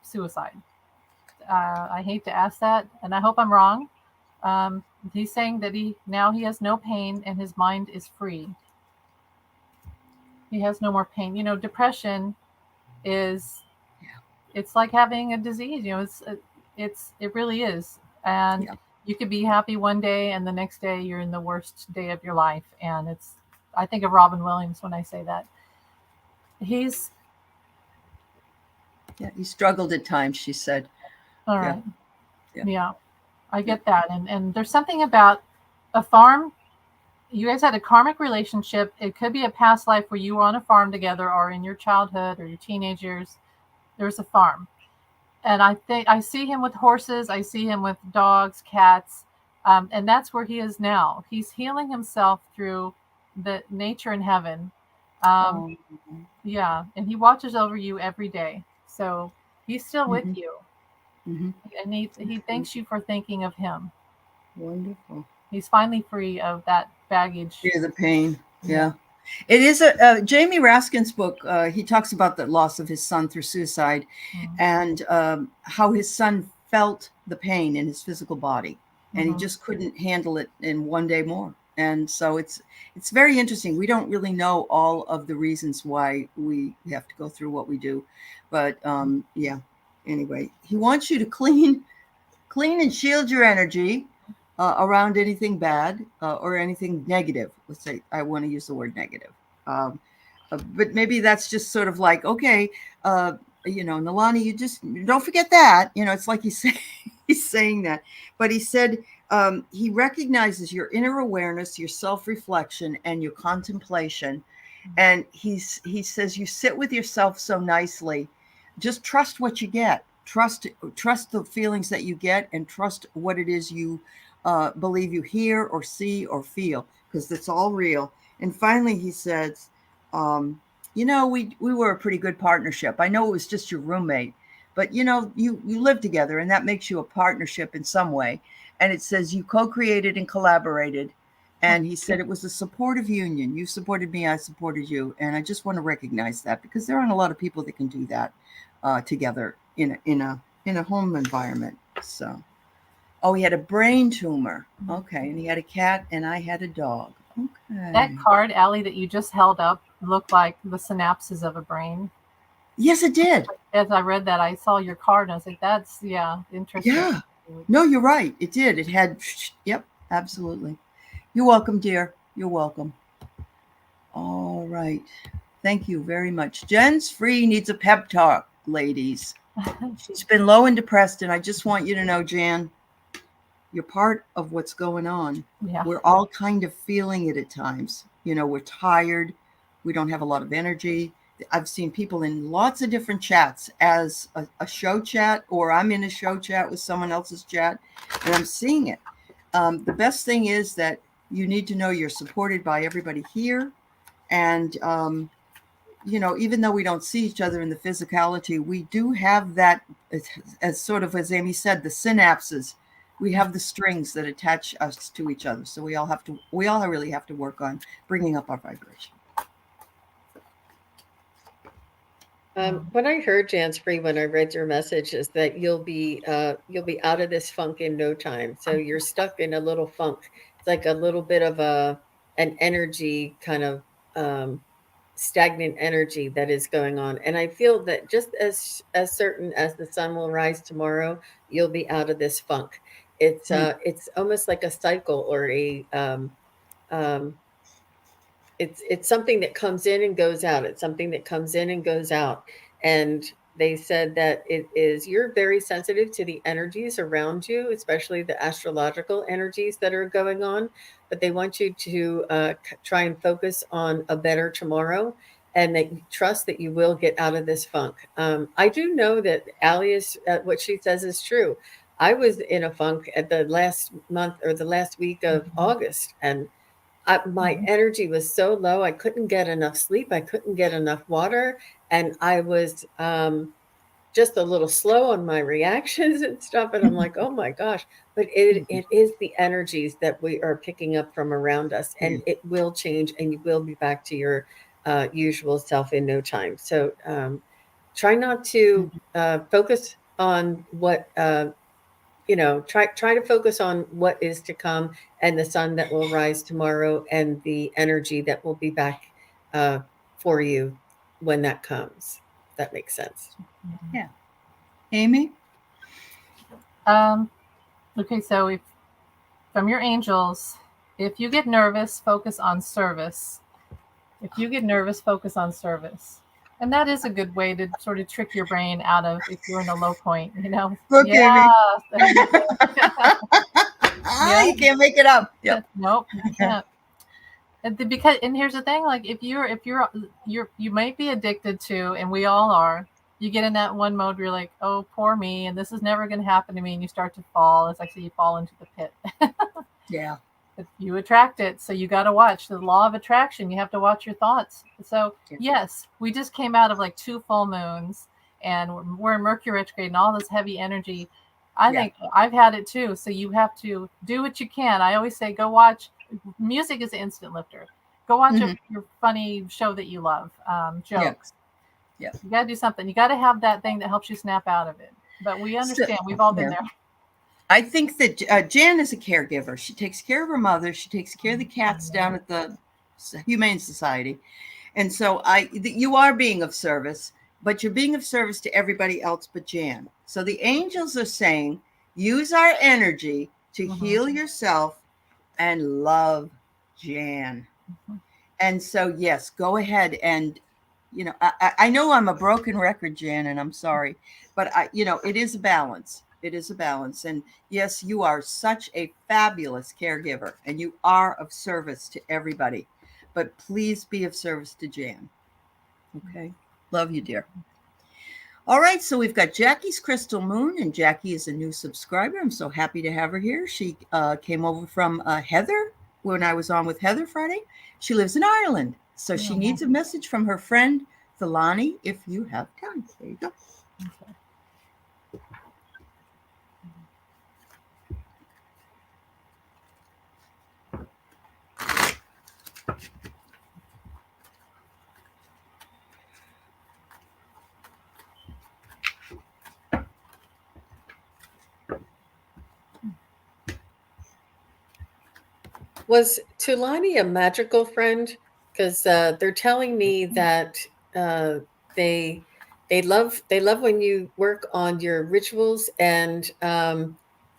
suicide? I hate to ask that, and I hope I'm wrong. He's saying that he has no pain and his mind is free. He has no more pain. Depression is, it's like having a disease. It really is. And you could be happy one day and the next day you're in the worst day of your life. And I think of Robin Williams when I say that. He
struggled at times, she said.
All right. Yeah, I get that. And there's something about a farm. You guys had a karmic relationship. It could be a past life where you were on a farm together, or in your childhood or your teenage years, there's a farm. And I think I see him with horses. I see him with dogs, cats. And that's where he is now. He's healing himself through the nature in heaven. Yeah. And he watches over you every day. So he's still with you. And he thanks you for thinking of him.
Wonderful.
He's finally free of that baggage.
Free of the pain. Yeah. It is Jamie Raskin's book. He talks about the loss of his son through suicide, and how his son felt the pain in his physical body, and he just couldn't handle it in one day more. And so it's very interesting. We don't really know all of the reasons why we have to go through what we do, but anyway, he wants you to clean and shield your energy around anything bad or anything negative. Let's say, I want to use the word negative. But maybe that's just sort of like, okay, Nalani, you just don't forget that. It's like he's saying that. But he said he recognizes your inner awareness, your self-reflection, and your contemplation. And he says you sit with yourself so nicely. Just trust what you get. Trust the feelings that you get, and trust what it is you believe you hear or see or feel, because it's all real. And finally, he says, we were a pretty good partnership. I know it was just your roommate, but you live together, and that makes you a partnership in some way. And it says you co-created and collaborated. And he said it was a supportive union. You supported me, I supported you. And I just want to recognize that, because there aren't a lot of people that can do that together in a home environment. So, he had a brain tumor. Okay. And he had a cat, and I had a dog. Okay.
That card, Allie, that you just held up looked like the synapses of a brain.
Yes, it did.
As I read that, I saw your card and I was like, that's, interesting.
Yeah. No, you're right. It did. It had, yep, absolutely. You're welcome, dear. You're welcome. All right. Thank you very much. Jen's free, needs a pep talk, ladies. She's been low and depressed, and I just want you to know, Jan, you're part of what's going on.
Yeah.
We're all kind of feeling it at times. We're tired. We don't have a lot of energy. I've seen people in lots of different chats as a show chat, or I'm in a show chat with someone else's chat, and I'm seeing it. The best thing is that you need to know you're supported by everybody here. And, even though we don't see each other in the physicality, we do have that, as sort of, as Amy said, the synapses. We have the strings that attach us to each other. So we all really have to work on bringing up our vibration.
What I heard, Janspree, when I read your message, is that you'll be out of this funk in no time. So you're stuck in a little funk. It's like a little bit of an energy kind of stagnant energy that is going on. And I feel that just as certain as the sun will rise tomorrow, you'll be out of this funk. It's almost like a cycle or a it's something that comes in and goes out. It's something that comes in and goes out. And they said that you're very sensitive to the energies around you, especially the astrological energies that are going on. But they want you to try and focus on a better tomorrow, and that you trust that you will get out of this funk. I do know that Allie what she says is true. I was in a funk at the last month or the last week of August, and my energy was so low. I couldn't get enough sleep. I couldn't get enough water. And I was just a little slow on my reactions and stuff. And I'm like, oh my gosh. But it is the energies that we are picking up from around us. And it will change, and you will be back to your usual self in no time. So try not to focus on what try to focus on what is to come, and the sun that will rise tomorrow, and the energy that will be back for you when that comes. If that makes sense.
Yeah. Amy?
Okay, so from your angels, if you get nervous, focus on service. If you get nervous, focus on service. And that is a good way to sort of trick your brain out of if you're in a low point,
Look,
yeah.
You can't make it up. Yep.
Nope, you can't. And here's the thing, like if you might be addicted to, and we all are, you get in that one mode where you're like, oh, poor me, and this is never going to happen to me, and you start to fall. It's like, so you fall into the pit.
Yeah.
But you attract it, so you got to watch the law of attraction. You have to watch your thoughts. So yes, we just came out of like 2 full moons, and we're in Mercury retrograde and all this heavy energy. I think I've had it too. So you have to do what you can. I always say, go watch. Music is an instant lifter. Go watch your funny show that you love, jokes.
Yeah.
You got to do something. You got to have that thing that helps you snap out of it. But we understand. We've all been there.
I think that Jan is a caregiver. She takes care of her mother. She takes care of the cats down at the Humane Society. And so you are being of service, but you're being of service to everybody else but Jan. So the angels are saying, use our energy to heal yourself and love Jan. And so, yes, go ahead. And, I know I'm a broken record, Jan, and I'm sorry, but it is a balance. It is a balance. And yes, you are such a fabulous caregiver, and you are of service to everybody, but please be of service to Jan. Okay. Love you, dear. All right. So we've got Jackie's Crystal Moon, and Jackie is a new subscriber. I'm so happy to have her here. She came over from Heather when I was on with Heather Friday. She lives in Ireland. So she needs a message from her friend, Thelani, if you have time. There you go. Okay.
Was Tulani a magical friend? Because they're telling me that they love when you work on your rituals, and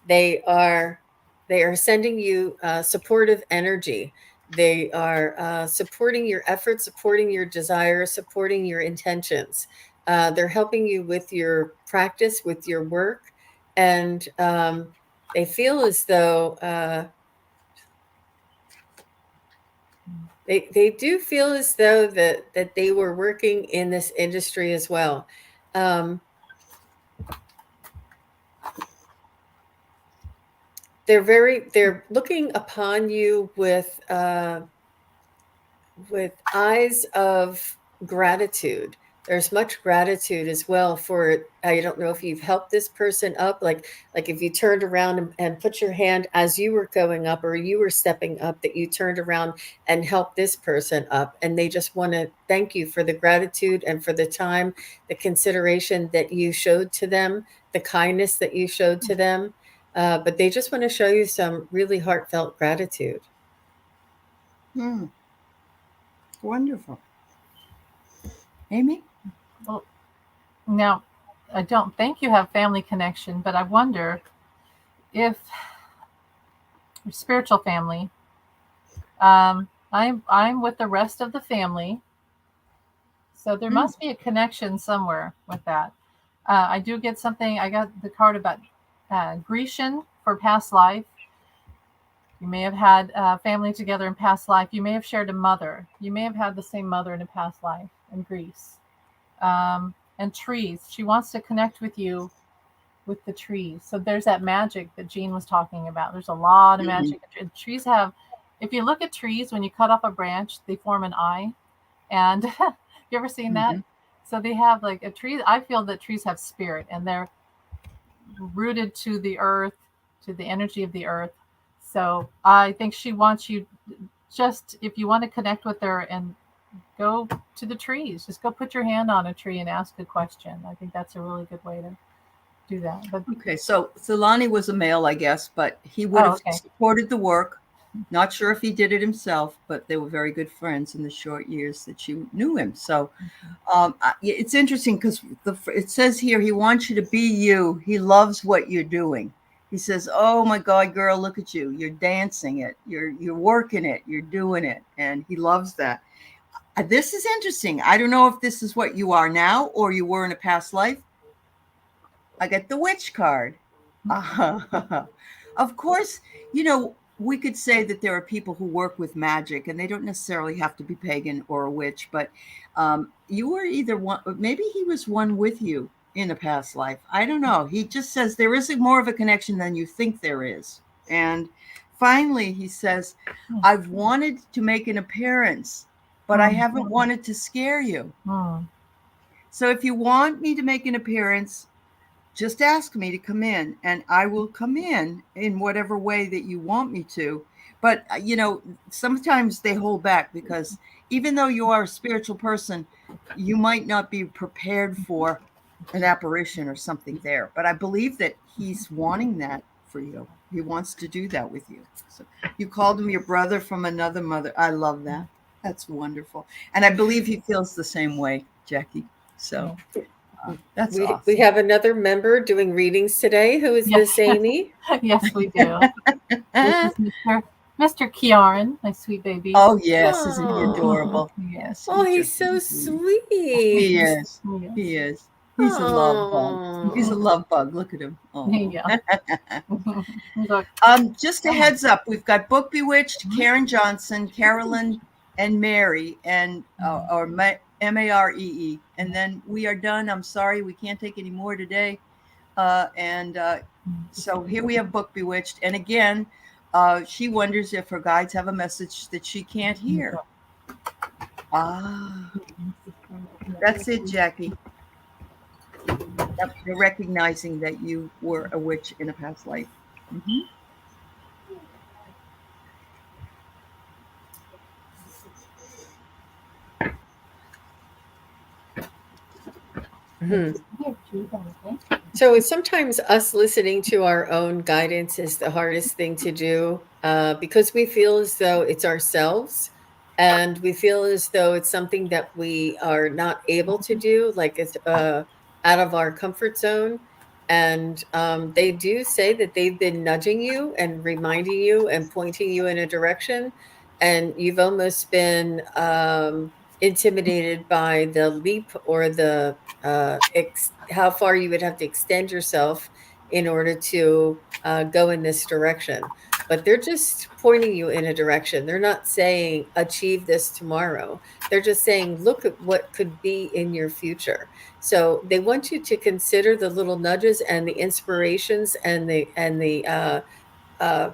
they are sending you supportive energy. They are supporting your efforts, supporting your desires, supporting your intentions. They're helping you with your practice, with your work, and they feel as though They do feel as though that they were working in this industry as well. They're looking upon you with eyes of gratitude. There's much gratitude as well for, I don't know if you've helped this person up, like if you turned around and put your hand as you were going up or you were stepping up, that you turned around and helped this person up, and they just want to thank you for the gratitude and for the time, the consideration that you showed to them, the kindness that you showed to them. But they just want to show you some really heartfelt gratitude.
Wonderful. Amy?
Well, now, I don't think you have family connection, but I wonder if your spiritual family. I'm with the rest of the family, so there must be a connection somewhere with that. I do get something. I got the card about Grecian for past life. You may have had family together in past life. You may have shared a mother. You may have had the same mother in a past life in Greece. And trees. She wants to connect with you with the trees. So there's that magic that Jean was talking about. There's a lot of magic. Trees have, if you look at trees, when you cut off a branch, they form an eye. And you ever seen that? So they have like a tree. I feel that trees have spirit, and they're rooted to the earth, to the energy of the earth. So I think she wants you, just if you want to connect with her, and go to the trees, just go put your hand on a tree and ask a question. I think that's a really good way to do that. But
okay, so Lonnie was a male, I guess, but he would have supported the work. Not sure if he did it himself, but they were very good friends in the short years that she knew him. So it's interesting because it says here, he wants you to be you. He loves what you're doing. He says, oh my God, girl, look at you. You're dancing it. You're working it. You're doing it. And he loves that. This is interesting. I don't know if this is what you are now or you were in a past life. I get the witch card. Of course, we could say that there are people who work with magic, and they don't necessarily have to be pagan or a witch, but you were either one, maybe he was one with you in a past life. I don't know. He just says there is more of a connection than you think there is. And finally, he says, I've wanted to make an appearance, but I haven't wanted to scare you. So if you want me to make an appearance, just ask me to come in, and I will come in whatever way that you want me to. But, sometimes they hold back, because even though you are a spiritual person, you might not be prepared for an apparition or something there. But I believe that he's wanting that for you. He wants to do that with you. So you called him your brother from another mother. I love that. That's wonderful. And I believe he feels the same way, Jackie. So that's awesome.
We have another member doing readings today. Who is this, Amy?
Yes, we do. This is Mr. Kieran, my sweet baby.
Oh, yes. Isn't he adorable?
Yes.
Oh, he's so sweet.
He is. He is. He's a love bug. He's a love bug. Look at him. Oh.
Yeah.
Just a heads up. We've got Book Bewitched, Karen Johnson, Carolyn, and Mary, and or Maree. And then we are done. I'm sorry, we can't take any more today. So here we have Book Bewitched. And again, she wonders if her guides have a message that she can't hear. That's it, Jackie. You're recognizing that you were a witch in a past life.
So sometimes us listening to our own guidance is the hardest thing to do, because we feel as though it's ourselves, and we feel as though it's something that we are not able to do, like it's out of our comfort zone. And they do say that they've been nudging you and reminding you and pointing you in a direction, and you've almost been intimidated by the leap or the how far you would have to extend yourself in order to go in this direction. but they're just pointing you in a direction. They're not saying achieve this tomorrow. They're just saying look at what could be in your future. So they want you to consider the little nudges and the inspirations and the uh,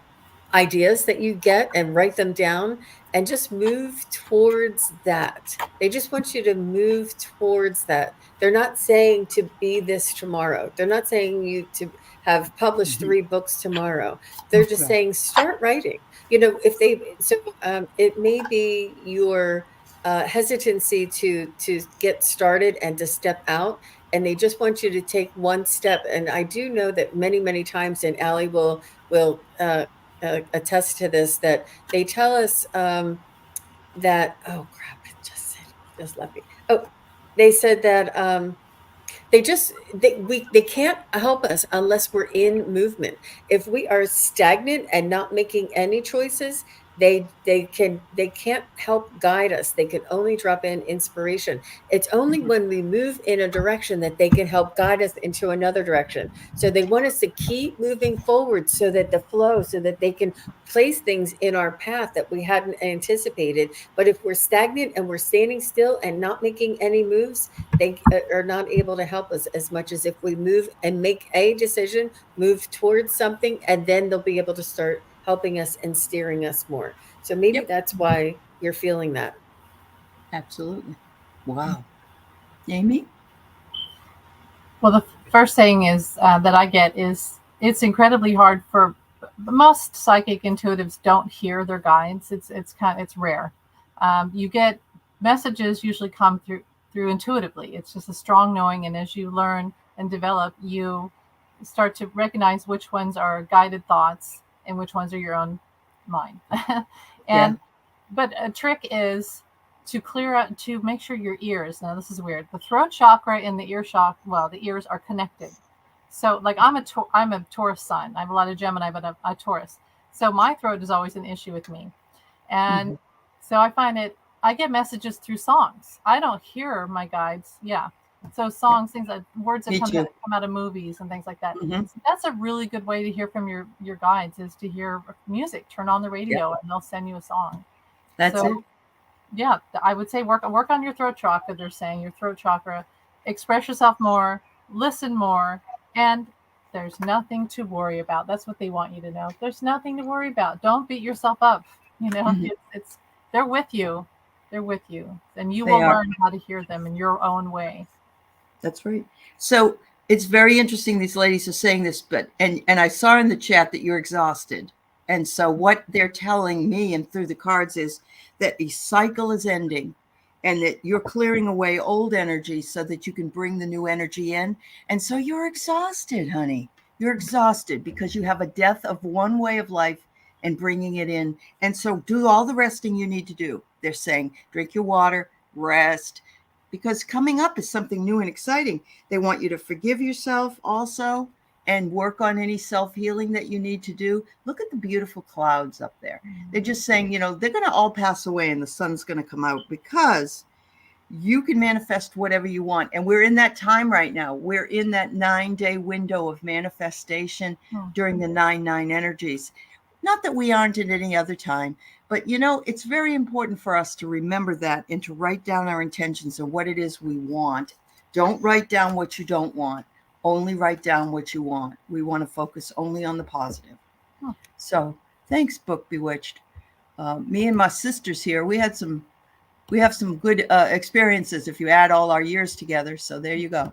ideas that you get and write them down and just move towards that. They just want you to move towards that. They're not saying to be this tomorrow. They're not saying you to have published
Mhm.
3 books tomorrow. They're just
Right.
saying start writing. You know, if they so it may be your hesitancy to get started and to step out, and they just want you to take one step. And I do know that many times, and Allie will attest to this, that they tell us that oh crap, it just left me. Oh, they said that they can't help us unless we're in movement. If we are stagnant and not making any choices, they can't help guide us. They can only drop in inspiration. It's only
Mhm.
when we move in a direction that they can help guide us into another direction. So they want us to keep moving forward, so that the flow, so that they can place things in our path that we hadn't anticipated. But if we're stagnant and we're standing still and not making any moves, they are not able to help us as much as if we move and make a decision, move towards something, and then they'll be able to start helping us and steering us more. So maybe
Yep.
that's why you're feeling that.
Absolutely. Wow. Amy?
Well, the first thing is that I get is it's incredibly hard for most psychic intuitives don't hear their guides. It's rare. You get messages usually come through intuitively. It's just a strong knowing, and as you learn and develop, you start to recognize which ones are guided thoughts and which ones are your own mind.
Yeah.
and but a trick is to clear out, to make sure your ears, now this is weird, the throat chakra and the ear chakra, well, the ears are connected. So like I'm a Taurus sun. I have a lot of Gemini, but a Taurus. So my throat is always an issue with me.
Hmm.
And so I find I get messages through songs. I don't hear my guides. Yeah. So
Yeah.
songs, things like words that
Me too.
come out of movies and things like that.
Hmm.
So that's a really good way to hear from your guides, is to hear music. Turn on the
Yep.
radio and they'll send you a song.
That's it.
So yeah, I would say work on your throat chakra. They're saying your throat chakra, express yourself more, listen more, and there's nothing to worry about. That's what they want you to know. There's nothing to worry about. Don't beat yourself up. You know,
Hmm.
it's they're with you. They're with you, and you
They
will
are.
learn how to hear them in your own way.
That's right. So it's very interesting these ladies are saying this, but and I saw in the chat that you're exhausted. And so what they're telling me and through the cards is that the cycle is ending and that you're clearing away old energy so that you can bring the new energy in. And so you're exhausted, honey. You're exhausted because you have a death of one way of life and bringing it in. And so do all the resting you need to do. They're saying drink your water, rest, because coming up is something new and exciting. They want you to forgive yourself also and work on any self healing that you need to do. Look at the beautiful clouds up there. They're just saying, they're going to all pass away and the sun's going to come out because you can manifest whatever you want. And we're in that time right now. We're in that 9-day window of manifestation
Hmm.
during the 9-9 energies. Not that we aren't at any other time, but it's very important for us to remember that and to write down our intentions and what it is we want. Don't write down what you don't want. Only write down what you want. We want to focus only on the positive.
Hmm.
So thanks, Book Bewitched. Me and my sisters here, we have some good experiences if you add all our years together. So there you go.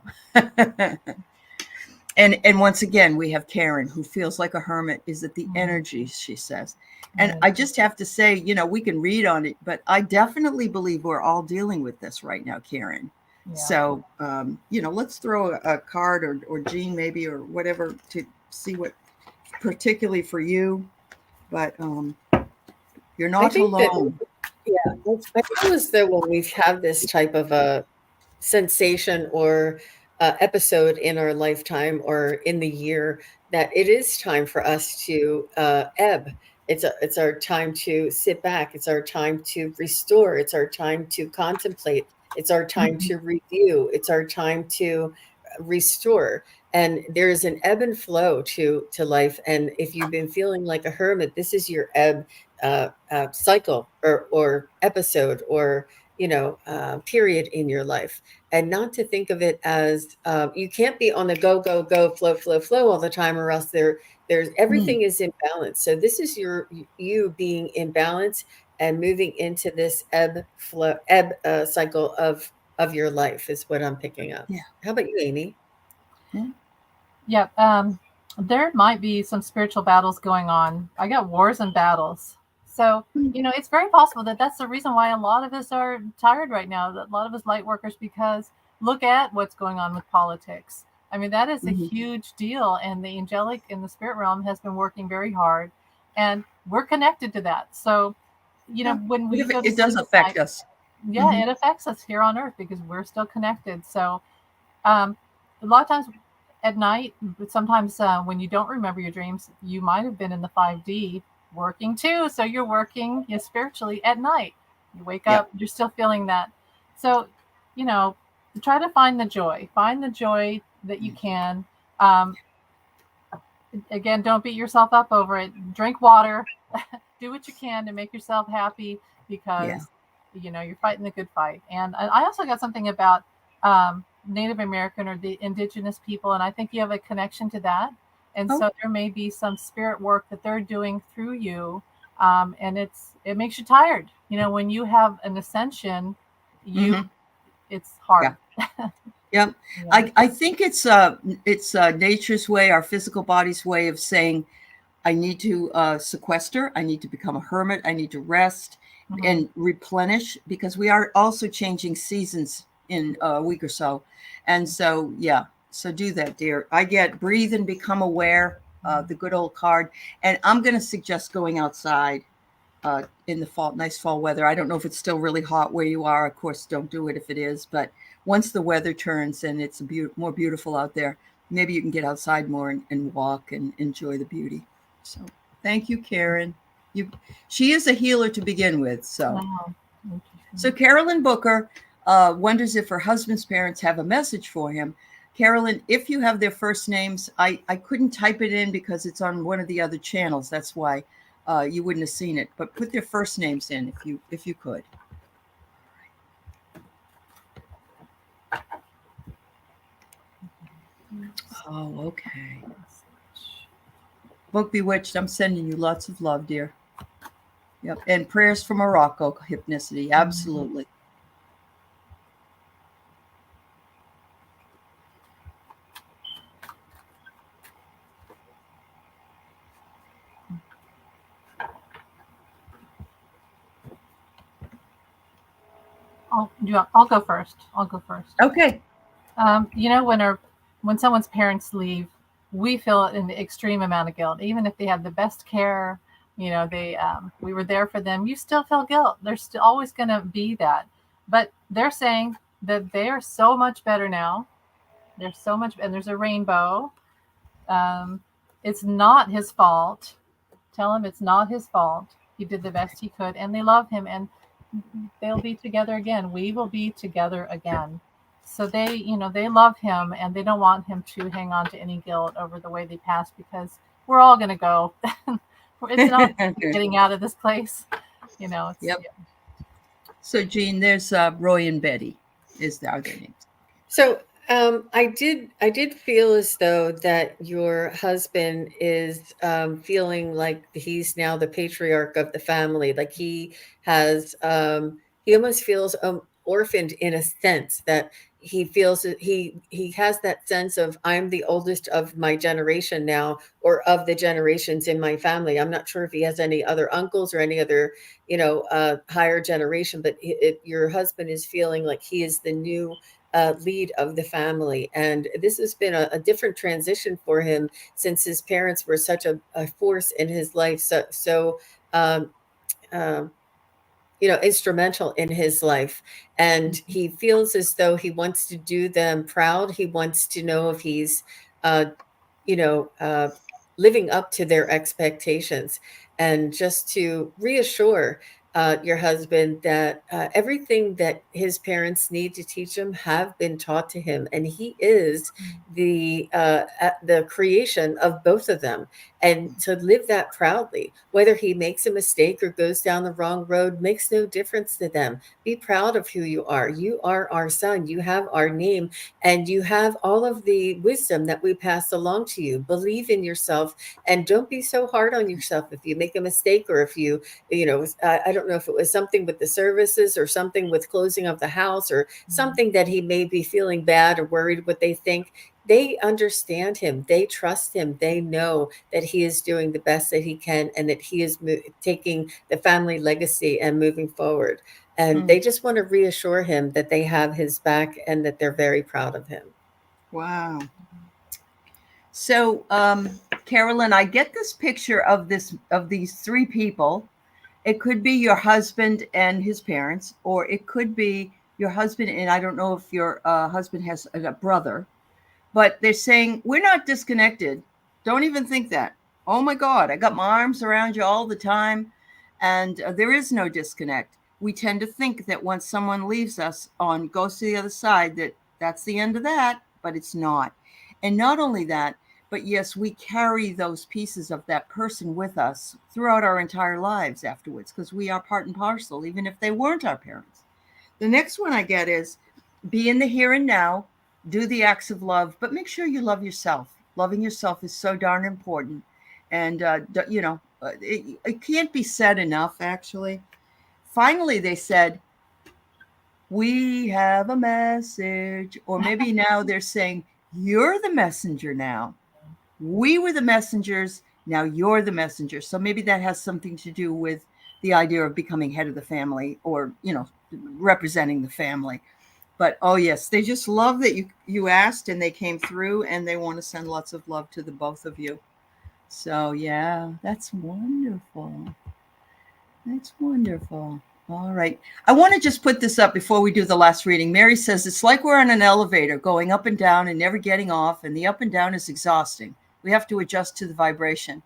And once again, we have Karen, who feels like a hermit, is at the energy, she says. And
Right.
I just have to say, we can read on it, but I definitely believe we're all dealing with this right now, Karen.
Yeah.
So, let's throw a card or Jean maybe or whatever to see what particularly for you. But you're
I
not
think that,
alone.
yeah, I feel as though when we have this type of a sensation or episode in our lifetime or in the year, that it is time for us to ebb. It's our time to sit back. It's our time to restore. It's our time to contemplate. It's our time
Mhm.
to review. It's our time to restore. And there is an ebb and flow to life. And if you've been feeling like a hermit, this is your ebb cycle or episode or period in your life. And not to think of it as you can't be on the go go go flow flow flow all the time, or else there's everything is in balance. So this is you being in balance and moving into this ebb cycle of your life is what I'm picking up.
Yeah.
How about you, Amy?
Yeah. There might be some spiritual battles going on. I got wars and battles. So, it's very possible that that's the reason why a lot of us are tired right now. That a lot of us light workers, because look at what's going on with politics. I mean, that is a huge deal. And the angelic in the spirit realm has been working very hard. And we're connected to that. So, when we go to
it does
sleep at
affect
night,
us.
yeah, it affects us here on earth because we're still connected. So, a lot of times at night, but sometimes when you don't remember your dreams, you might have been in the 5D working too. So you're working spiritually at night. You wake up, you're still feeling that. So, try to find the joy. Find the joy that you can. Again, don't beat yourself up over it. Drink water. Do what you can to make yourself happy because, you're fighting the good fight. And I also got something about Native American or the indigenous people, and I think you have a connection to that. And so there may be some spirit work that they're doing through you, and it makes you tired. When you have an ascension, it's hard.
Yep. I think it's nature's way, our physical body's way of saying, I need to sequester. I need to become a hermit. I need to rest and replenish, because we are also changing seasons in a week or so. And so, so do that, dear. I get breathe and become aware, the good old card. And I'm going to suggest going outside in the fall, nice fall weather. I don't know if it's still really hot where you are. Of course, don't do it if it is. But once the weather turns and it's more beautiful out there, maybe you can get outside more and walk and enjoy the beauty. So thank you, Karen. She is a healer to begin with. So Carolyn Booker wonders if her husband's parents have a message for him. Carolyn, if you have their first names, I couldn't type it in because it's on one of the other channels. That's why you wouldn't have seen it. But put their first names in if you could. Oh, okay. Book Bewitched, I'm sending you lots of love, dear. Yep. And prayers for Morocco, Hypnicity. Absolutely.
I'll go first.
Okay.
When someone's parents leave, we feel an extreme amount of guilt, even if they had the best care. We were there for them. You still feel guilt. There's still always going to be that, but they're saying that they are so much better now. There's so much, and there's a rainbow. It's not his fault. Tell him it's not his fault. He did the best he could, and they love him, and they'll be together again. We will be together again. So they love him, and they don't want him to hang on to any guilt over the way they passed, because we're all going to go. It's not getting out of this place. Yep.
Yeah. So, Jean, there's Roy and Betty. Are their names?
So I did feel as though that your husband is feeling like he's now the patriarch of the family. Like he almost feels orphaned in a sense, that he feels that he has that sense of, I'm the oldest of my generation now, or of the generations in my family. I'm not sure if he has any other uncles or any other higher generation, but your husband is feeling like he is the new lead of the family. And this has been a different transition for him, since his parents were such a force in his life, so instrumental in his life. And he feels as though he wants to do them proud. He wants to know if he's living up to their expectations, and just to reassure your husband, that everything that his parents need to teach him have been taught to him, and he is the creation of both of them. And to live that proudly, whether he makes a mistake or goes down the wrong road, makes no difference to them. Be proud of who you are. You are our son. You have our name, and you have all of the wisdom that we pass along to you. Believe in yourself, and don't be so hard on yourself if you make a mistake, or if you know, I don't know if it was something with the services or something with closing of the house or something that he may be feeling bad or worried what they think. They understand him. They trust him. They know that he is doing the best that he can, and that he is taking the family legacy and moving forward. And they just want to reassure him that they have his back and that they're very proud of him.
Wow. So, Carolyn, I get this picture of these three people. It could be your husband and his parents, or it could be your husband, and I don't know if your husband has a brother, but they're saying, we're not disconnected. Don't even think that. Oh my God, I got my arms around you all the time, and there is no disconnect. We tend to think that once someone leaves us goes to the other side, that's the end of that, but it's not. And not only that, but yes, we carry those pieces of that person with us throughout our entire lives afterwards, because we are part and parcel, even if they weren't our parents. The next one I get is, be in the here and now, do the acts of love, but make sure you love yourself. Loving yourself is so darn important. And, it can't be said enough, actually. Finally, they said, we have a message. Or maybe now they're saying, you're the messenger now. We were the messengers. Now you're the messenger. So maybe that has something to do with the idea of becoming head of the family, or, representing the family. But oh yes, they just love that you asked and they came through, and they want to send lots of love to the both of you. So yeah, that's wonderful. That's wonderful. All right. I want to just put this up before we do the last reading. Mary says, it's like we're on an elevator going up and down and never getting off, and the up and down is exhausting. We have to adjust to the vibration.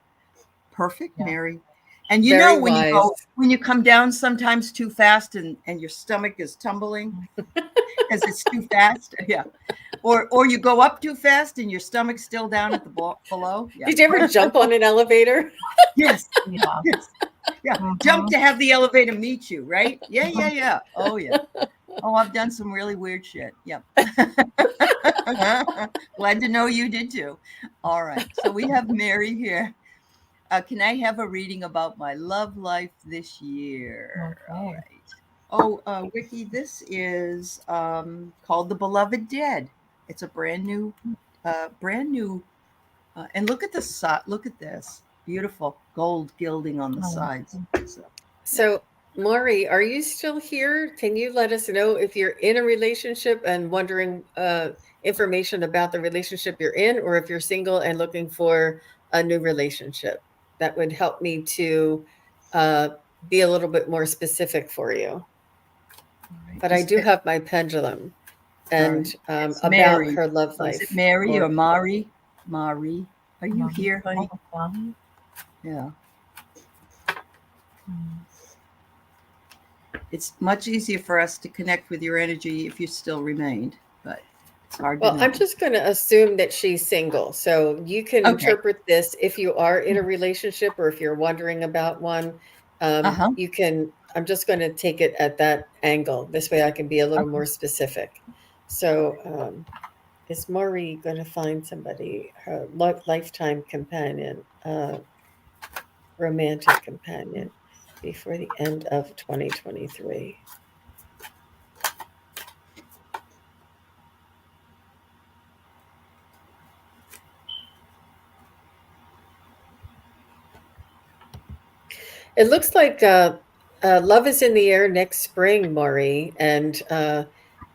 Perfect, yeah. Mary. And when you come down sometimes too fast and your stomach is tumbling because it's too fast. Yeah. Or you go up too fast and your stomach's still down at the below. Yeah.
Did you ever jump on an elevator?
Yes. Yeah. Yes. Yeah. Mm-hmm. Jump to have the elevator meet you, right? Yeah. Oh, yeah. Oh, I've done some really weird shit. Yep. Glad to know you did too. All right. So we have Mary here. Can I have a reading about my love life this year? Okay. All right. Oh, Ricky, this is called The Beloved Dead. It's a brand new, and look at the look at this. Beautiful gold gilding on the sides.
So, Maury, are you still here? Can you let us know if you're in a relationship and wondering information about the relationship you're in, or if you're single and looking for a new relationship? That would help me to be a little bit more specific for you. Right. But I do have my pendulum and about Mary. Her love life.
Is it Mary or Mari? Mari, are you here, honey? Yeah. It's much easier for us to connect with your energy if you still remained, but it's hard to know.
I'm just going to assume that she's single. So you can interpret this if you are in a relationship, or if you're wondering about one. You can, I'm just going to take it at that angle. This way I can be a little more specific. So is Maury going to find somebody, her lifetime companion, romantic companion, before the end of 2023? It looks like love is in the air next spring, Maury, and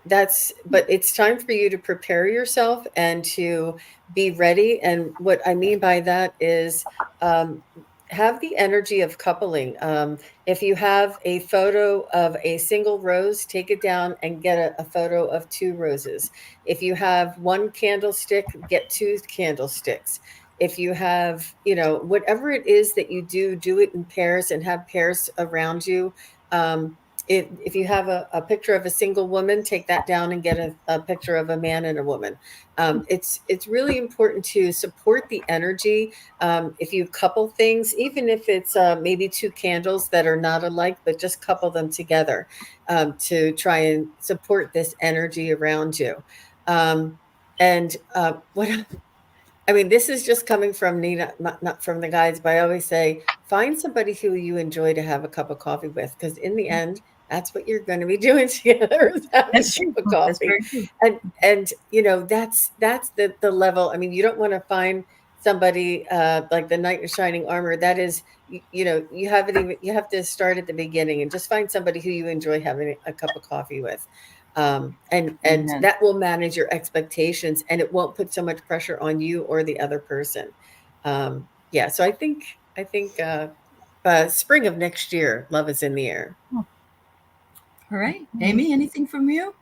but it's time for you to prepare yourself and to be ready. And what I mean by that is have the energy of coupling. If you have a photo of a single rose, take it down and get a photo of two roses. If you have one candlestick, get two candlesticks. If you have, whatever it is that you do it in pairs and have pairs around you. If you have a picture of a single woman, take that down and get a picture of a man and a woman. It's really important to support the energy. If you couple things, even if it's maybe two candles that are not alike, but just couple them together to try and support this energy around you. And what I mean, this is just coming from Nina, not from the guides, but I always say, find somebody who you enjoy to have a cup of coffee with, because in the end, that's what you're going to be doing together is having
That's
a cup
true.
of
That's
coffee.
very true.
And that's the level. I mean, you don't want to find somebody like the knight in shining armor. That is, you haven't even, you have to start at the beginning and just find somebody who you enjoy having a cup of coffee with. And
Amen.
that will manage your expectations, and it won't put so much pressure on you or the other person. Yeah, so I think spring of next year, love is in the air.
All right, Amy, anything from you?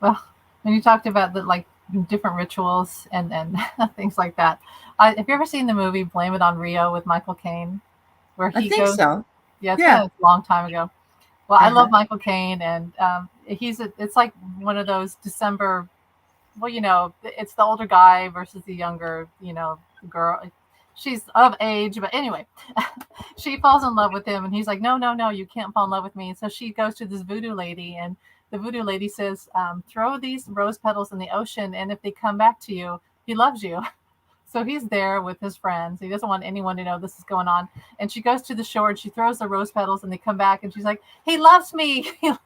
Well, when you talked about the like different rituals and things like that, have you ever seen the movie Blame It on Rio with Michael Caine, where
I
he
think
goes?
so.
Yeah, it's
Yeah.
been a long time ago. Well, I love
Uh-huh.
Michael Caine, and it's like one of those December. Well, it's the older guy versus the younger, girl. She's of age, but anyway, she falls in love with him, and he's like, no, no, no, you can't fall in love with me. And so she goes to this voodoo lady, and the voodoo lady says, throw these rose petals in the ocean, and if they come back to you, he loves you. So he's there with his friends. He doesn't want anyone to know this is going on. And she goes to the shore and she throws the rose petals and they come back and she's like, he loves me.
That's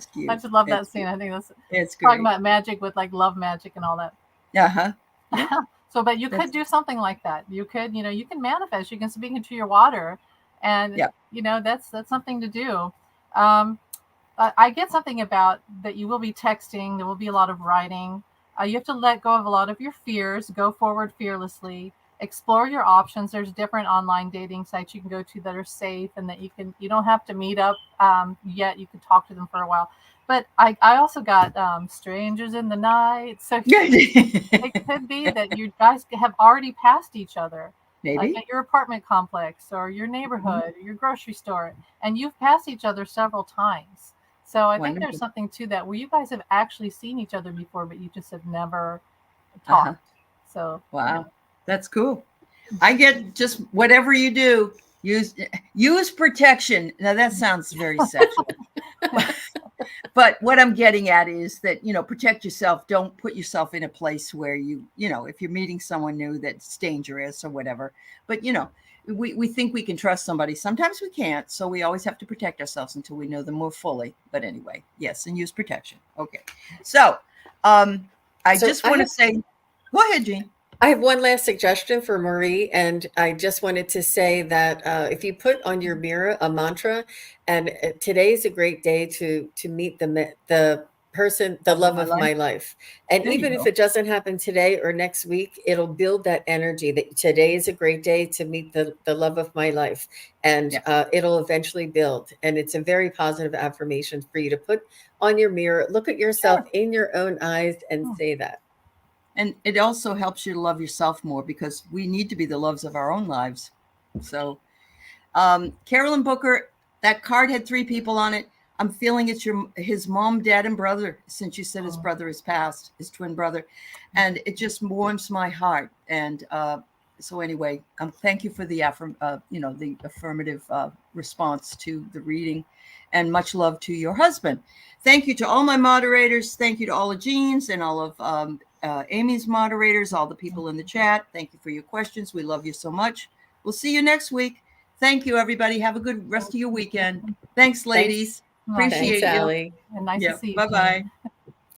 cute.
I just love that
That's
scene.
cute.
I think that's
It's
talking
great.
about magic with like love magic and all that.
Uh-huh. Yeah.
So, but you
That's
could do something like that. You could, you can manifest. You can speak into your water, and
yeah.
that's something to do. Um, I get something about that you will be texting. There will be a lot of writing. You have to let go of a lot of your fears. Go forward fearlessly. Explore your options. There's different online dating sites you can go to that are safe and that you don't have to meet up yet. You can talk to them for a while. But I also got strangers in the night. So it could be that you guys have already passed each other. Like
Maybe.
at your apartment complex or your neighborhood, or your grocery store, and you've passed each other several times. So I think there's
Wonderful.
something to that where you guys have actually seen each other before, but you just have never
Uh-huh.
talked. So
Wow. That's cool. I get just whatever you do, use protection. Now that sounds very sexual. But what I'm getting at is that, protect yourself. Don't put yourself in a place where if you're meeting someone new that's dangerous or whatever. But, we think we can trust somebody. Sometimes we can't. So we always have to protect ourselves until we know them more fully. But anyway, yes, and use protection. Okay. So I
So
just want to say, go ahead, Jean.
I have one last suggestion for Marie, and I just wanted to say that if you put on your mirror a mantra, and today's a great day to meet the person, the
Love of
love
my
of
life.
my life, and
There you
even if
go.
it doesn't happen today or next week, it'll build that energy that today is a great day to meet the love of my life, and
Yeah.
it'll eventually build. And it's a very positive affirmation for you to put on your mirror, look at yourself
Sure.
in your own eyes, and say that.
And it also helps you to love yourself more because we need to be the loves of our own lives. So, Carolyn Booker, that card had 3 people on it. I'm feeling it's his mom, dad, and brother. Since you said his brother has passed, his twin brother, and it just warms my heart. And so, anyway, thank you for the the affirmative response to the reading, and much love to your husband. Thank you to all my moderators. Thank you to all of Jean's and all of Amy's moderators, all the people in the chat. Thank you for your questions. We love you so much. We'll see you next week. Thank you, everybody. Have a good rest of your weekend. Thanks, ladies.
Nice.
Thanks,
Appreciate you.
Allie.
And nice to
Yeah.
see you.
Bye-bye.